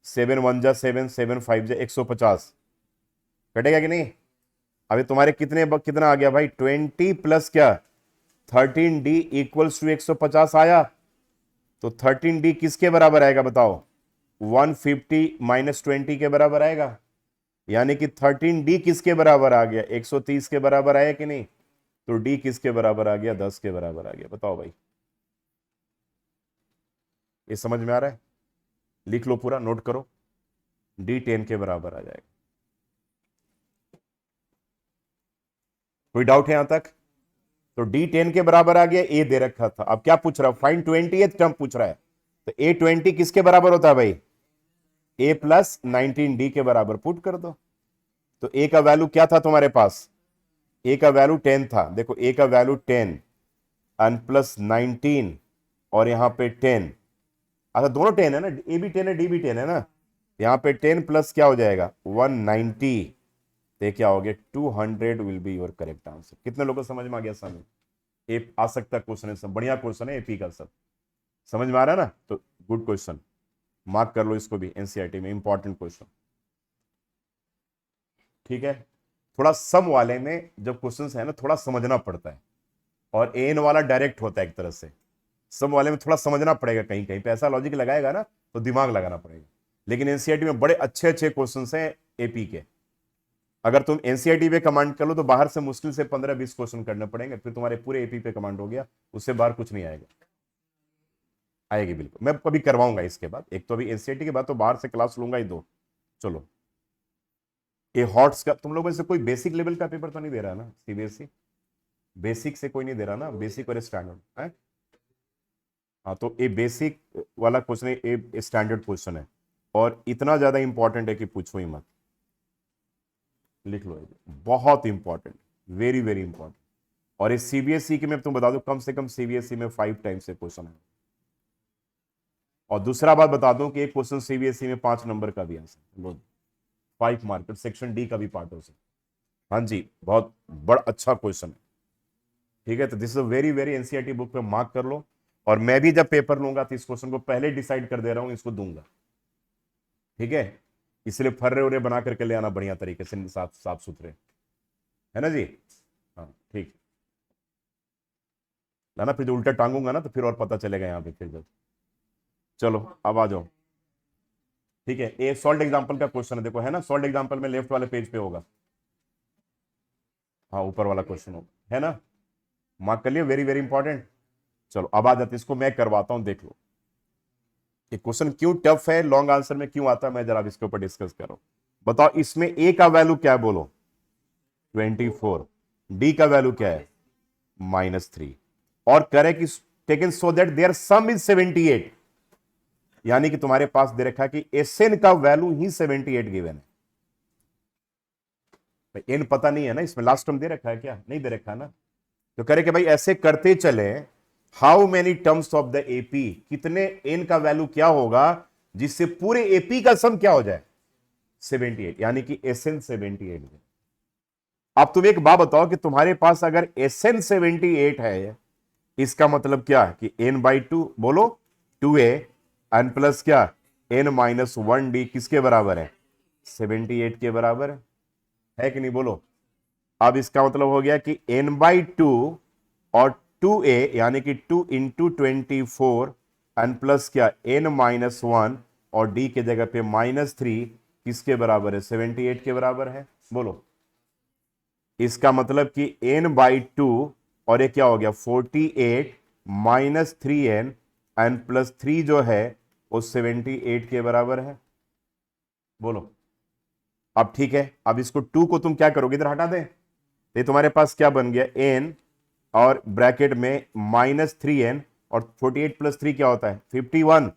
Speaker 1: 7 1 जा 7 7 5 जा 150, कटेगा कि नहीं। अभी तुम्हारे कितना आ गया भाई 20 प्लस क्या 13D इक्वल्स टू 150 आया, तो 13D किसके बराबर आएगा बताओ 150 माइनस 20 के बराबर आएगा, यानी कि 13D किसके बराबर आ गया 130 के बराबर आया कि नहीं। तो D किसके बराबर आ गया 10 के बराबर आ गया, बताओ भाई। ये समझ में आ रहा है, लिख लो पूरा, नोट करो, D 10 के बराबर आ जाएगा। कोई डाउट है यहां तक। तो D 10 के बराबर आ गया, A दे रखा था। अब क्या पूछ रहा है, फाइंड 20th टर्म पूछ रहा है, तो A20 किसके बराबर होता है भाई A प्लस 19D के बराबर पुट कर दो। तो A का वैल्यू क्या था तुम्हारे पास, A का वैल्यू 10 था, देखो A का वैल्यू 10 एंड प्लस 19 और यहां पे 10, अच्छा दोनों 10 है ना, A भी 10 है D भी 10 है ना, यहां पे 10 प्लस क्या हो जाएगा 190, तो क्या हो गया 200 will be your correct answer. कितने लोगों को समझ में आ गया समझ, ए आ सकता क्वेश्चन है, सब बढ़िया क्वेश्चन है एपी का, सब समझ में आ रहा है ना, तो गुड क्वेश्चन, मार्क कर लो इसको भी, एनसीईआरटी में इंपॉर्टेंट क्वेश्चन। ठीक है, थोड़ा सम वाले में जब क्वेश्चन है ना थोड़ा समझना पड़ता है, और एन वाला डायरेक्ट होता है एक तरह से, सम वाले में थोड़ा समझना पड़ेगा, कहीं कहीं पे ऐसा लॉजिक लगाएगा ना तो दिमाग लगाना पड़ेगा। लेकिन एनसीईआरटी में बड़े अच्छे अच्छे क्वेश्चन हैं एपी के, अगर तुम एनसीईआरटी पे कमांड कर लो तो बाहर से मुश्किल से 15-20 क्वेश्चन करने पड़ेंगे, फिर तुम्हारे पूरे एपी पे कमांड हो गया, उससे बाहर कुछ नहीं आएगा। आएगी बिल्कुल, मैं कभी करवाऊंगा इसके बाद, एक तो अभी एनसीईआरटी के बाद तो बाहर से क्लास लूंगा ही दो। चलो ये हॉट्स का तुम लोगों में से कोई बेसिक लेवल का पेपर तो नहीं दे रहा ना, सीबीएसई बेसिक से कोई नहीं दे रहा ना, बेसिक और स्टैंडर्ड है। हाँ तो ये बेसिक वाला क्वेश्चन है, ये स्टैंडर्ड क्वेश्चन है, और इतना ज्यादा इंपॉर्टेंट है कि पूछो ही मत, लिख लो, बहुत इंपॉर्टेंट, वेरी वेरी इंपॉर्टेंट। और इस सीबीएसई के मैं तुम बता दूं कम से कम सीबीएसई में 5 टाइम्स से क्वेश्चन है। और दूसरा बात बता दूं कि एक क्वेश्चन सीबीएसई में 5 नंबर का भी आंसर, 5 मार्क, सेक्शन डी का भी पार्ट हो सकता। हाँ जी, बहुत बड़ा अच्छा क्वेश्चन है। ठीक है, तो this is very very NCERT book पे मार्क कर लो, और मैं भी जब पेपर लूंगा तो इस क्वेश्चन को पहले डिसाइड कर दे रहा हूं, इसको दूंगा। ठीक है, इसलिए फर्रे उर्रे बना करके ले आना बढ़िया तरीके से, साफ साफ सुथरे, है ना जी। हाँ ठीक, ना फिर जो उल्टा टांगूंगा ना तो फिर और पता चलेगा यहाँ पे फिर जब। चलो अब आ जाओ। ठीक है, ये सॉल्ट एग्जांपल का क्वेश्चन है, देखो है ना, सॉल्ट एग्जांपल में लेफ्ट वाले पेज पे होगा, हाँ ऊपर वाला क्वेश्चन होगा, है ना, मार्क कर लियो, वेरी वेरी इंपॉर्टेंट। चलो अब आ जाते, इसको मैं करवाता हूं, देख लो। ये क्वेश्चन क्यों टफ है, लॉन्ग आंसर में क्यों आता है, मैं जरा इसके ऊपर डिस्कस कर रहा हूं। बताओ इसमें ए का वैल्यू क्या है, बोलो 24, डी का वैल्यू क्या है -3, और करे कि taken so that their sum is 78, यानी कि तुम्हारे पास दे रखा है कि एसएन का वैल्यू ही 78 गिवन है। भाई एन पता नहीं है ना, इसमें लास्ट टर्म दे रखा है क्या, नहीं दे रखा ना, तो करे कि भाई ऐसे करते चले, how many terms of the AP, कितने एन का वैल्यू क्या होगा जिससे पूरे एपी का सम क्या हो जाए 78, यानी कि एसएन 78। अब तुम एक बात बताओ कि तुम्हारे पास अगर एसएन 78 है, इसका मतलब क्या कि n/2 बोलो 2a एन प्लस क्या n-1d किसके बराबर है 78 के बराबर है कि नहीं, बोलो। अब इसका मतलब हो गया कि n/2 और 2a यानी कि 2 इंटू 24 एन प्लस क्या n-1 और d के जगह पे -3 किसके बराबर है 78 के बराबर है, बोलो। इसका मतलब कि n/2 और ये क्या हो गया 48 -3n एन प्लस 3 जो है वो 78 के बराबर है, बोलो। अब ठीक है, अब इसको 2 को तुम क्या करोगे, इधर हटा दें, ये तुम्हारे पास क्या बन गया n और ब्रैकेट में -3n और 48 प्लस 3 क्या होता है 51,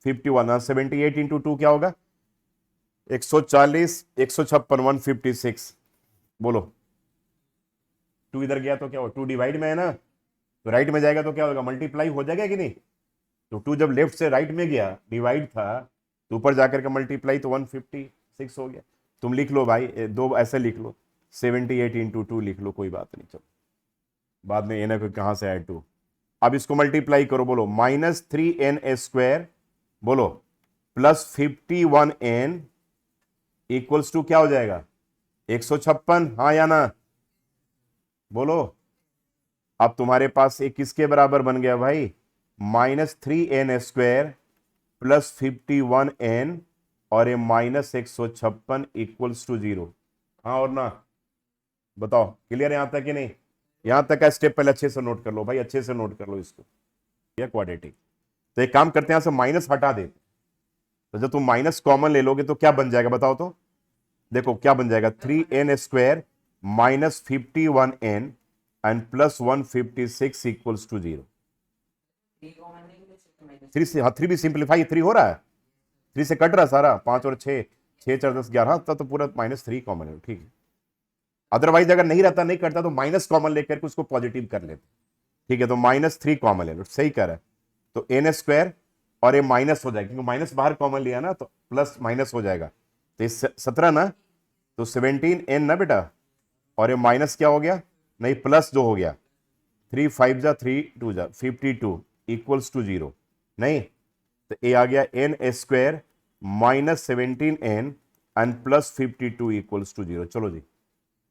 Speaker 1: 78 इंटू 2 क्या होगा 140, 156, 156, बोलो। 2 इधर गया तो क्या हो 2 डिवाइड में है ना, तो राइट में जाएगा तो क्या होगा मल्टीप्लाई हो जाएगा कि नहीं, तो 2 जब लेफ्ट से राइट में गया डिवाइड था तो ऊपर जाकर के मल्टीप्लाई तो 156 हो गया। तुम लिख लो भाई, दो ऐसे लिख लो 78 इंटू 2 लिख लो, कोई बात नहीं, चलो बाद में एन कहां से ऐड 2। अब इसको मल्टीप्लाई करो, बोलो -3n², बोलो +51n इक्वल्स टू क्या हो जाएगा 156, हाँ या ना, बोलो। अब तुम्हारे पास एक किसके बराबर बन गया भाई -3n² प्लस 51n और ये -156 इक्वल्स टू 0, हाँ और ना, बताओ क्लियर है यहां तक कि नहीं, यहां तक का स्टेप पहले अच्छे से नोट कर लो भाई, अच्छे से नोट कर लो इसको, यह क्वाड्रेटिक। तो एक काम करते हैं यहां से माइनस हटा देते, तो जब तुम माइनस कॉमन ले लोगे तो क्या बन जाएगा बताओ तो, देखो क्या बन जाएगा 3n² -51n and plus 156 equals to 0। 3 से, हाँ 3 भी सिंप्लीफाई 3 हो रहा है, 3 से कट रहा सारा, 5 और 6, 6 4 10 11, तब तो पूरा -3 कॉमन है, ठीक है। अदरवाइज अगर नहीं रहता नहीं करता तो माइनस कॉमन लेकर के उसको पॉजिटिव कर लेते, ठीक है। तो -3 कॉमन ले लो, सही कर रहा है, तो n² और ये माइनस हो जाएगा क्योंकि माइनस बाहर कॉमन लिया ना, तो प्लस माइनस हो जाएगा, तो 17 ना, तो 17n ना बेटा, और ये माइनस क्या हो गया नहीं प्लस जो हो गया 3 5 जा 3 2 जा 52 इक्वल्स टू 0, नहीं तो ए आ गया n² -17n and plus 52 equals to 0। चलो जी,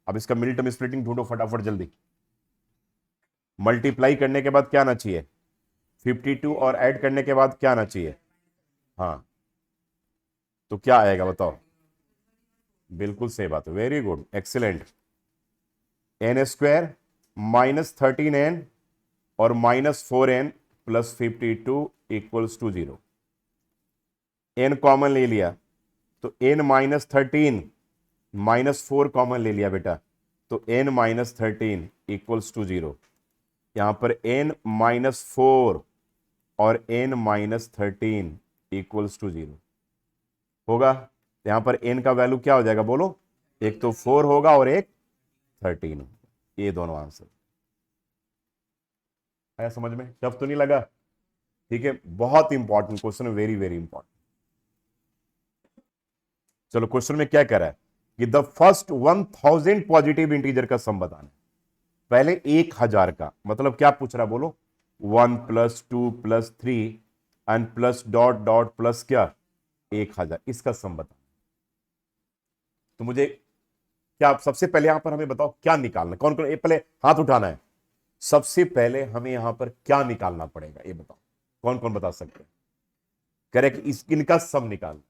Speaker 1: अब इसका मिडिल टर्म स्प्लिटिंग ढूंढो फटाफट जल्दी। मल्टीप्लाई करने के बाद क्या आना चाहिए 52 और ऐड करने के बाद क्या आना चाहिए, हाँ तो क्या आएगा बताओ, बिल्कुल सही बात है, very good excellent. n² -13n और -4n plus 52 equals to 0, n common ले लिया तो n -13 -4 कॉमन ले लिया बेटा, तो n -13 इक्वल्स टू 0, यहां पर n -4 और n -13 इक्वल्स टू 0 होगा, यहां पर n का वैल्यू क्या हो जाएगा बोलो, एक तो 4 होगा और एक 13 होगा, ये दोनों आंसर आया समझ में, टफ तो नहीं लगा, ठीक है। बहुत इंपॉर्टेंट क्वेश्चन है, वेरी वेरी इंपॉर्टेंट। चलो क्वेश्चन में क्या कह रहा है कि द फर्स्ट 1000 पॉजिटिव इंटीजर का सम बताना, पहले 1000 का मतलब क्या पूछ रहा है बोलो 1 + 2 + 3 and plus dot dot plus क्या 1000, इसका सम बता। तो मुझे क्या सबसे पहले यहां पर हमें बताओ क्या निकालना, कौन कौन, पहले हाथ उठाना है, सबसे पहले हमें यहां पर क्या निकालना पड़ेगा ये बताओ, कौन कौन बता सकते हैं, करेक्ट इनका सम निकालना,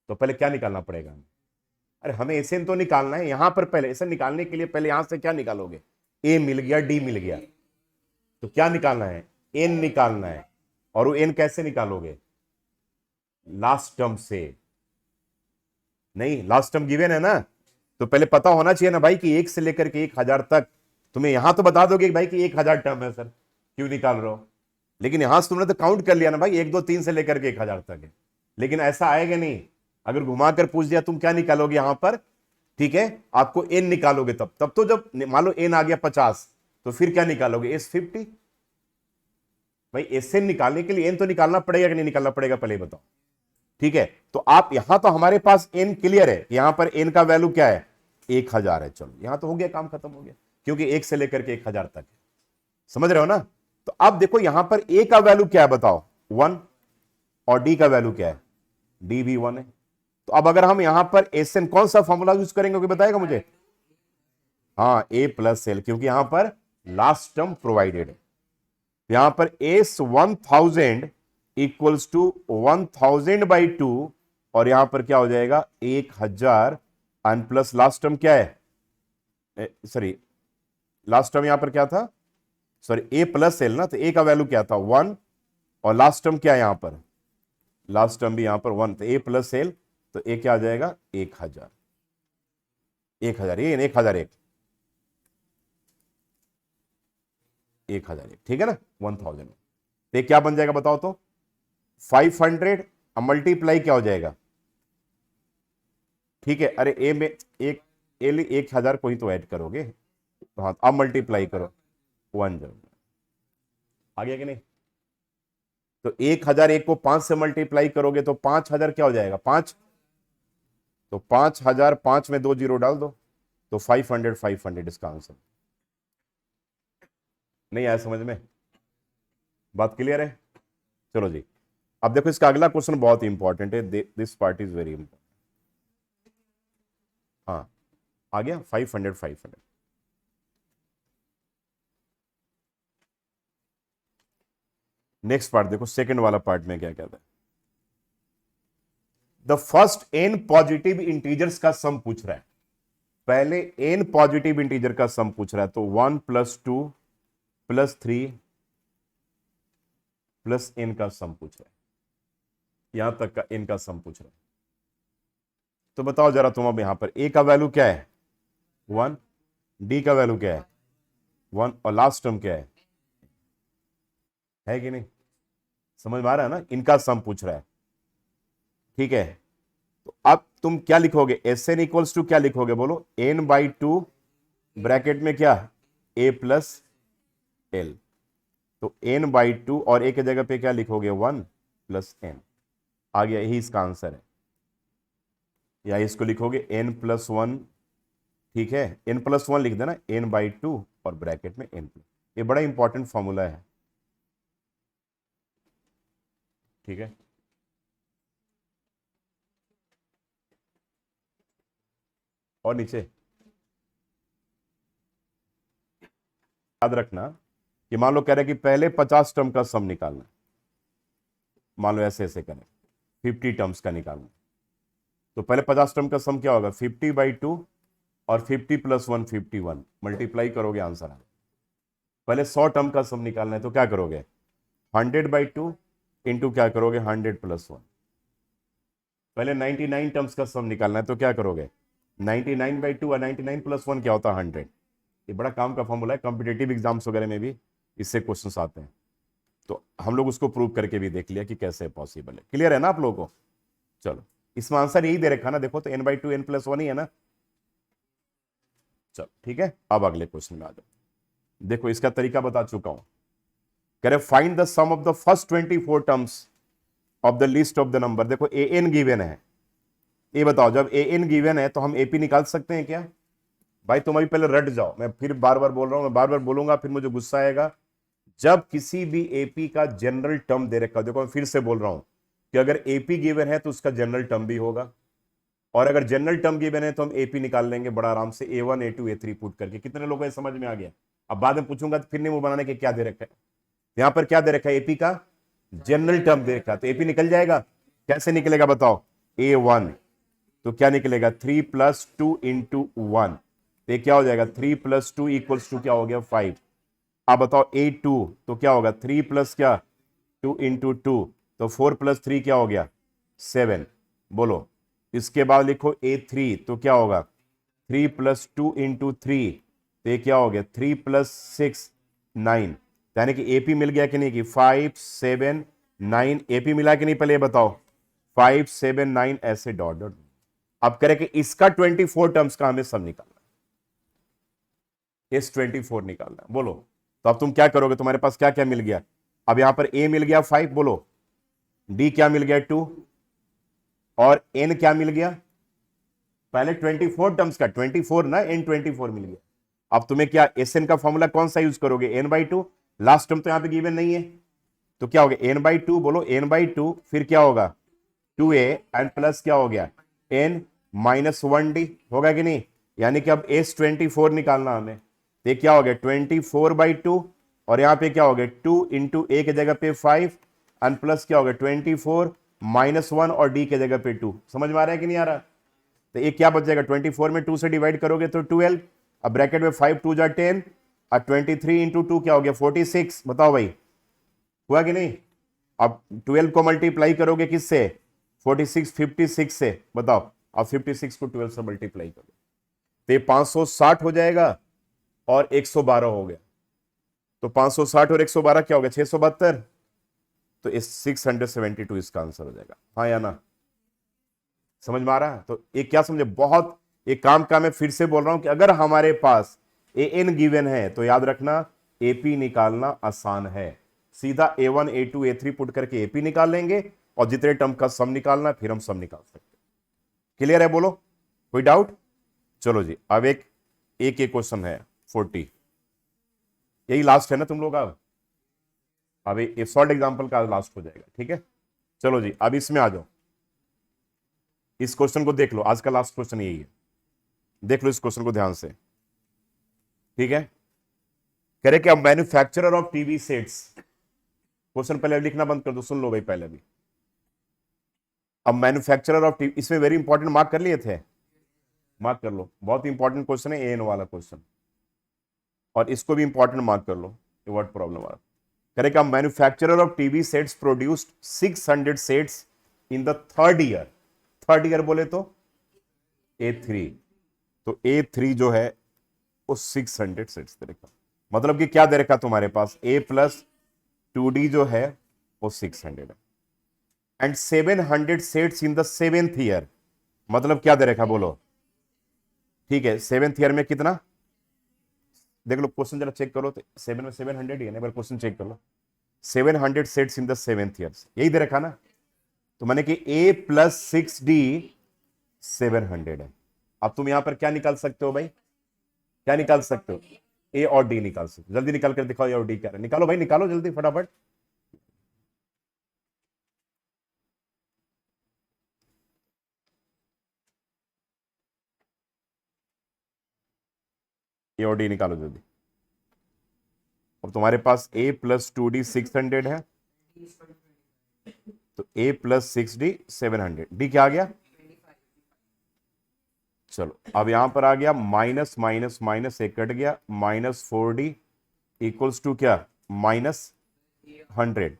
Speaker 1: तो पहले क्या निकालना पड़ेगा हमें, अरे हमें एसएन तो निकालना है, यहां पर पहले एसएन निकालने के लिए पहले यहां से क्या निकालोगे, ए मिल गया डी मिल गया, तो क्या निकालना है एन निकालना है, और वो एन कैसे निकालोगे? लास्ट टर्म से। नहीं, लास्ट टर्म गिवन है ना, तो पहले पता होना चाहिए ना भाई कि 1 से लेकर के 1000 तक। तुम्हें यहां तो बता दोगे भाई कि 1000 टर्म है सर, क्यों निकाल रहे हो? लेकिन यहां से तुमने तो काउंट कर लिया ना भाई, 1 2 3 से लेकर के 1000 तक है। लेकिन ऐसा आएगा नहीं, अगर घुमाकर पूछ दिया तुम क्या निकालोगे यहां पर, ठीक है, आपको एन निकालोगे तब तो जब मान लो एन आ गया 50, तो फिर क्या निकालोगे? एस 50। भाई एस एन निकालने के लिए एन तो निकालना पड़ेगा कि नहीं निकालना पड़ेगा, पहले बताओ। ठीक है, तो आप यहां तो हमारे पास एन क्लियर है, यहां पर एन का वैल्यू क्या है? 1000 है। चलो यहां तो हो गया, काम खत्म हो गया, क्योंकि 1 से लेकर के 1000 तक है। समझ रहे हो ना? तो अब देखो यहां पर ए का वैल्यू क्या है बताओ? 1। और डी का वैल्यू क्या है? डी भी 1 है। तो अब अगर हम यहां पर एस एन कौन सा फॉर्मूला यूज करेंगे, कोई बताएगा मुझे? हाँ, ए प्लस एल, क्योंकि यहां पर लास्ट टर्म प्रोवाइडेड है। यहां पर एस 1000 इक्वल्स टू 1000/2, और यहां पर क्या हो जाएगा? 1000 एंड प्लस लास्ट टर्म क्या है? सॉरी, लास्ट टर्म यहां पर क्या था? सॉरी, ए प्लस एल ना, तो ए का वैल्यू क्या था? 1, और लास्ट टर्म क्या है यहां पर? लास्ट टर्म भी यहां पर 1, तो ए प्लस एल, तो ए क्या आ जाएगा? 1000। 1000 ये 1001, 1001, ठीक है ना? 1000 तो ये क्या बन जाएगा बताओ तो? 500 मल्टीप्लाई क्या हो जाएगा? ठीक है, अरे ए में एक एल 1000 को ही तो ऐड करोगे, तो हाँ अब मल्टीप्लाई करो 1 जब आ गया कि नहीं? तो 1001 को 5 से मल्टीप्लाई करोगे तो 5000 क्या हो जाएगा? 5, तो 5000, 5 में 2 जीरो डाल दो, तो 500 इसका आंसर। नहीं आया समझ में? बात क्लियर है? चलो जी, अब देखो इसका अगला क्वेश्चन बहुत इंपॉर्टेंट है, this part is very important. हाँ, आ गया 500। नेक्स्ट पार्ट देखो, सेकंड वाला पार्ट में क्या कहता है? The first n positive integers का सम पूछ रहा है। पहले एन पॉजिटिव इंटीजर का सम पूछ रहा है, तो 1 + 2 + 3 + एन का सम पूछ रहा है। यहां तक का एन का सम पूछ रहा है। तो बताओ जरा तुम, अब यहां पर ए का वैल्यू क्या है? 1, डी का वैल्यू क्या है? 1, और लास्ट टर्म क्या है कि नहीं? समझ में आ रहा है ना? इनका सम पूछ रहा है, ठीक है। तो अब तुम क्या लिखोगे? एस एन इक्वल्स टू क्या लिखोगे बोलो? n/2 ब्रैकेट में क्या? a + l, तो n/2, और a की जगह पे क्या लिखोगे? 1 + n। आ गया, यही इसका आंसर है। या इसको लिखोगे n+1, ठीक है, n+1 लिख देना, n/2 और ब्रैकेट में n+। ये बड़ा इंपॉर्टेंट फॉर्मूला है, ठीक है। और नीचे याद रखना कि मान लो कह रहे कि पहले 50 टर्म का सम निकालना, मान लो ऐसे ऐसे करें, 50 टर्म्स का निकालना, तो पहले 50 टर्म का सम क्या होगा? 50/2 और 50 + 1 51, मल्टीप्लाई करोगे आंसर आ। पहले 100 टर्म का सम निकालना है, तो क्या करोगे? 100/2 इंटू क्या करोगे? 100 + 1। पहले 99 टर्म्स का सम निकालना है, तो क्या करोगे? 99/2 और 99 + 1 क्या होता है? 100। ये बड़ा काम का फॉर्मूला है, कॉम्पिटेटिव एग्जाम्स वगैरह में भी इससे क्वेश्चंस आते हैं, तो हम लोग उसको प्रूव करके भी देख लिया कि कैसे पॉसिबल है। क्लियर है ना आप लोगों को? चलो, इसमें आंसर यही दे रखा ना, देखो तो n/2 n+1 ही है ना। चलो ठीक है, अब अगले क्वेश्चन में आ जाओ। देखो इसका तरीका बता चुका हूं। कह रहे find the sum of the first 24 terms of the list of the number. देखो ए एन गिवन है, ये बताओ जब ए एन गिवन है तो हम एपी निकाल सकते हैं क्या? भाई तुम अभी पहले रट जाओ, मैं फिर बार बार बोल रहा हूं, मैं बार बार बोलूंगा फिर मुझे गुस्सा आएगा। जब किसी भी एपी का जनरल टर्म दे रखा, देखो मैं फिर से बोल रहा हूं कि अगर एपी गिवन है तो उसका जनरल टर्म भी होगा, और अगर जनरल टर्म गिवन है तो हम एपी निकाल लेंगे बड़ा आराम से, A1 A2 A3 पुट करके। कितने लोगों को समझ में आ गया? अब बाद में पूछूंगा तो फिर नहीं मुंह बनाने के क्या दे रखा है। यहां पर क्या दे रखा है? एपी का जनरल टर्म दे रखा है, तो एपी निकल जाएगा। कैसे निकलेगा बताओ? A1, तो क्या निकलेगा? 3 + 2 × 1, तो क्या हो जाएगा? 3 + 2 = क्या हो गया? 5। अब बताओ A2, तो क्या होगा? 3 + क्या? 2 इंटू 2, तो 4 प्लस 3 क्या हो गया 7। बोलो इसके बाद लिखो A3, तो क्या होगा 3 प्लस 2 इंटू 3, तो ये क्या हो गया 3 प्लस 6 9, यानी कि एपी मिल गया कि नहीं कि 5 7 9, एपी मिला कि नहीं पहले ये बताओ 5 7 9 ऐसे डॉट डॉट। अब करें कि इसका 24 टर्म्स का हमें सब निकालना है, इस 24 निकालना है। बोलो तो अब तुम क्या करोगे, तुम्हारे पास क्या क्या मिल गया, अब यहां पर ए मिल गया 5, बोलो डी क्या मिल गया 2, और एन क्या मिल गया, पहले 24 टर्म्स का 24 ना, एन 24 मिल गया। अब तुम्हें क्या एस एन का फॉर्मूला कौन सा यूज करोगे, n by two, last term तो यहां पे गिवन नहीं है, तो क्या होगा एन बाई टू, बोलो एन बाई टू, फिर क्या होगा 2a एंड प्लस क्या हो गया n माइनस 1d, होगा कि नहीं, यानी कि अब एस 24 निकालना हमें, तो ये क्या हो गया 24/2, और यहां पे क्या हो गया 2 इंटू ए की जगह पे 5 एंड प्लस क्या हो गया 24 माइनस 1 और डी की जगह पे 2। समझ में आ रहा है कि नहीं आ रहा, तो ये क्या बच जाएगा 24 में 2 से डिवाइड करोगे तो 12, अब ब्रैकेट में 5 2 जा 10 और 23 इंटू 2 क्या हो गया 46। बताओ भाई हुआ कि नहीं, अब 12 को मल्टीप्लाई करोगे किससे 46 56 से, बताओ अब 56 को 12 से मल्टीप्लाई करो तो ये 560 हो जाएगा और 112 हो गया, तो 560 और 112 क्या हो गया 672, तो इस 672 इसका आंसर हो जाएगा, हाँ या ना, समझ में आ रहा है। तो ये क्या समझे, बहुत एक काम का मैं फिर से बोल रहा हूं कि अगर हमारे पास ए एन गिवन है तो याद रखना एपी निकालना आसान है, सीधा A1 A2 A3 पुट करके एपी निकाल लेंगे और जितने टर्म का सम निकालना है फिर हम सम निकाल सकते हैं। क्लियर है, बोलो कोई डाउट। चलो जी अब एक क्वेश्चन है 40, यही लास्ट है ना तुम लोग, अब एक शॉर्ट एग्जांपल का लास्ट हो जाएगा, ठीक है। चलो जी अब इसमें आ जाओ, इस क्वेश्चन को देख लो, आज का लास्ट क्वेश्चन यही है, देख लो इस क्वेश्चन को ध्यान से, ठीक है। कह रहे कि अब manufacturer of TV sets, question पहले लिखना बंद कर दो, सुन लो भाई पहले भी। अब मैन्युफैक्चरर ऑफ टीवी, इसमें वेरी इंपॉर्टेंट मार्क कर लिए थे, मार्क कर लो, बहुत इंपॉर्टेंट क्वेश्चन है एन वाला क्वेश्चन, और इसको भी इंपॉर्टेंट मार्क कर लो, ये वर्ड प्रॉब्लम वाला। करेगा manufacturer of TV sets produced 600 sets in the third year, third year बोले तो A3, तो A3 जो है वो 600 सेट्स दे रखा, मतलब कि क्या दे रखा तुम्हारे पास A प्लस 2D जो है वो 600 है, and 700 sets in the 7th year, मतलब क्या दे रखा बोलो, ठीक है 7th ईयर में कितना, देख लो क्वेश्चन जरा चेक करो, तो 7 में 700 ही है ना, एक बार क्वेश्चन चेक कर लो, 700 sets in the 7th year, यही दे रखा ना, तो मैंने कि A प्लस 6D 700 है। अब तुम यहां पर क्या निकाल सकते हो भाई, क्या निकाल सकते हो, ए और डी निकाल सकते हो, जल्दी निकाल कर दिखाओ ए और डी क्या है, निकालो भाई निकालो जल्दी फटाफट, ए और डी निकालो जल्दी। अब तुम्हारे पास A प्लस 2D 600 है, तो A प्लस 6D 700, डी क्या आ गया, चलो अब यहां पर आ गया माइनस माइनस माइनस एक कट गया, -4D इक्वल्स टू क्या -100,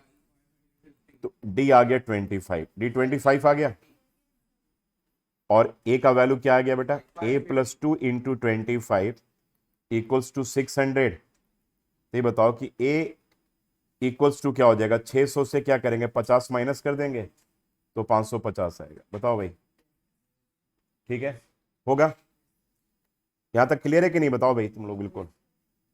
Speaker 1: तो डी आ गया 25, डी 25 आ गया, और ए का वैल्यू क्या आ गया बेटा A plus 2 into 25 equals to 600, तो ये बताओ कि A इक्वल्स टू क्या हो जाएगा, 600 से क्या करेंगे 50 माइनस कर देंगे तो 550 आएगा, बताओ भाई ठीक है, होगा, यहां तक क्लियर है कि नहीं, बताओ भाई तुम लोग बिल्कुल।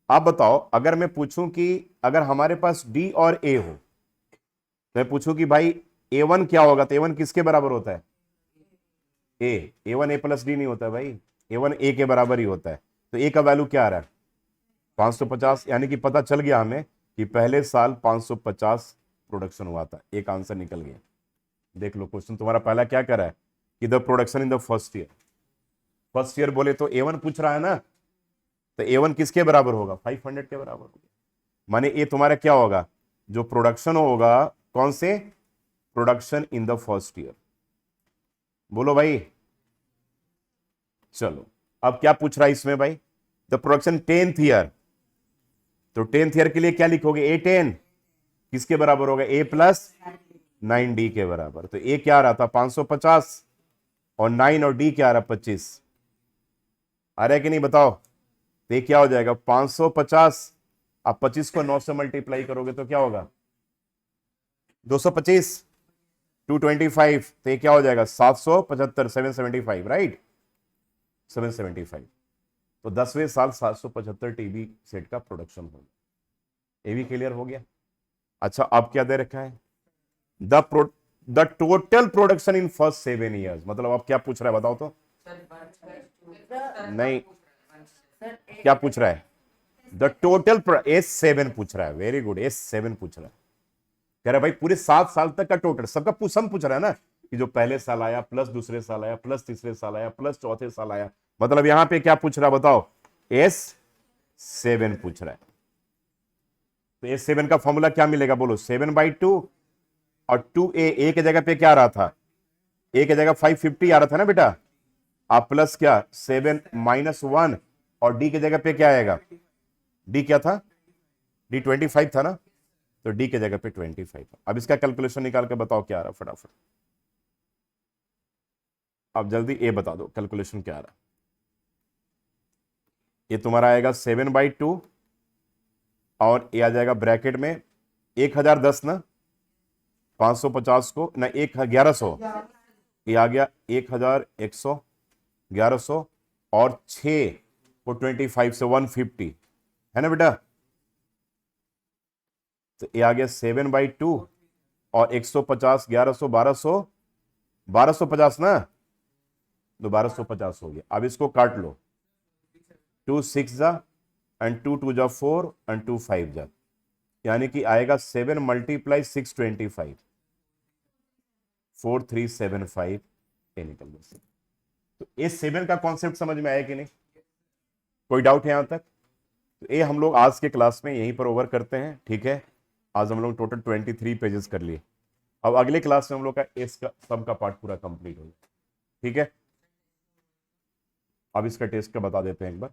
Speaker 1: आप बताओ अगर मैं पूछूं कि अगर हमारे पास डी और ए हो, तो मैं पूछूं कि भाई A1 क्या होगा, तो A1 किसके बराबर होता है, A1 A प्लस डी नहीं होता है भाई, A1 A के बराबर ही होता है, तो A का वैल्यू क्या आ रहा है 550, यानी कि पता चल गया हमें कि पहले साल 550 प्रोडक्शन हुआ था, एक आंसर निकल गया। देख लो क्वेश्चन तुम्हारा पहला क्या कर रहा है कि the production in the first year, first year बोले तो A1 पूछ रहा है ना, तो A1 किसके बराबर होगा 500 के बराबर होगा, माने ये तुम्हारा क्या होगा जो प्रोडक्शन होगा, कौन से production in the first year, बोलो भाई। चलो अब क्या पूछ रहा है इसमें भाई, द प्रोडक्शन 10th ईयर, तो 10th ईयर के लिए क्या लिखोगे A10, किसके बराबर होगा, a प्लस 9d के बराबर। तो a क्या आ रहा था 550 और 9 और d क्या आ रहा 25, आ रहा है कि नहीं बताओ। तो ये क्या हो जाएगा 550, आप 25 को 9 से मल्टीप्लाई करोगे तो क्या होगा 225, 225, तो ये क्या हो जाएगा 775, 775, राइट 775। तो 10वें साल 775 टीबी सेट का प्रोडक्शन होगा। ये भी क्लियर हो गया। अच्छा अब क्या दे रखा है, the total production in first 7 years, मतलब आप क्या पूछ रहा है बताओ तो। नहीं, क्या पूछ रहा है, द टोटल S7 पूछ रहा है, वेरी गुड, S7 पूछ रहा है। कह रहा है भाई पूरे 7 साल तक का टोटल सबका सम पूछ रहा है ना, कि जो पहले साल आया प्लस दूसरे साल आया प्लस तीसरे साल आया प्लस चौथे साल आया, मतलब यहां पे क्या पूछ रहा है बताओ, S7 पूछ रहा है। तो S7 का फॉर्मूला क्या मिलेगा बोलो, 7/2 और 2a की जगह पे क्या आ रहा था, a की जगह 550 आ रहा था ना बेटा, आप प्लस क्या 7 -1 और d की जगह पे क्या आएगा, d क्या था, d 25 था ना, तो d की जगह पे 25। अब इसका कैलकुलेशन निकाल के बताओ क्या आ रहा फटाफट, अब जल्दी ए बता दो कैलकुलेशन क्या आ रहा। ये तुम्हारा आएगा 7/2 और ये आ जाएगा ब्रैकेट में 1010 ना, 550 को ना 1100, ये आ गया 1100, 1100 और 6 को 25 से 150 है ना बेटा, तो ये आ गया 7/2 और 150, 1100, 1200, 1250 ना, तो 1250 हो गया। अब इसको काट लो, 2 6 जा एंड 2 2 जा 4 एंड 2 5 जा, यानी कि आएगा 7 × 625, 4375 ये निकल गया। तो S7 का कॉन्सेप्ट समझ में आया कि नहीं, कोई डाउट है यहां तक। तो ये हम लोग आज के क्लास में यहीं पर ओवर करते हैं, ठीक है। आज हम लोग टोटल 23 पेजेस कर लिए। अब अगले क्लास में हम लोग का एस का सम का पार्ट पूरा कंप्लीट हो गया, ठीक है। अब इसका टेस्ट का बता देते हैं एक बार।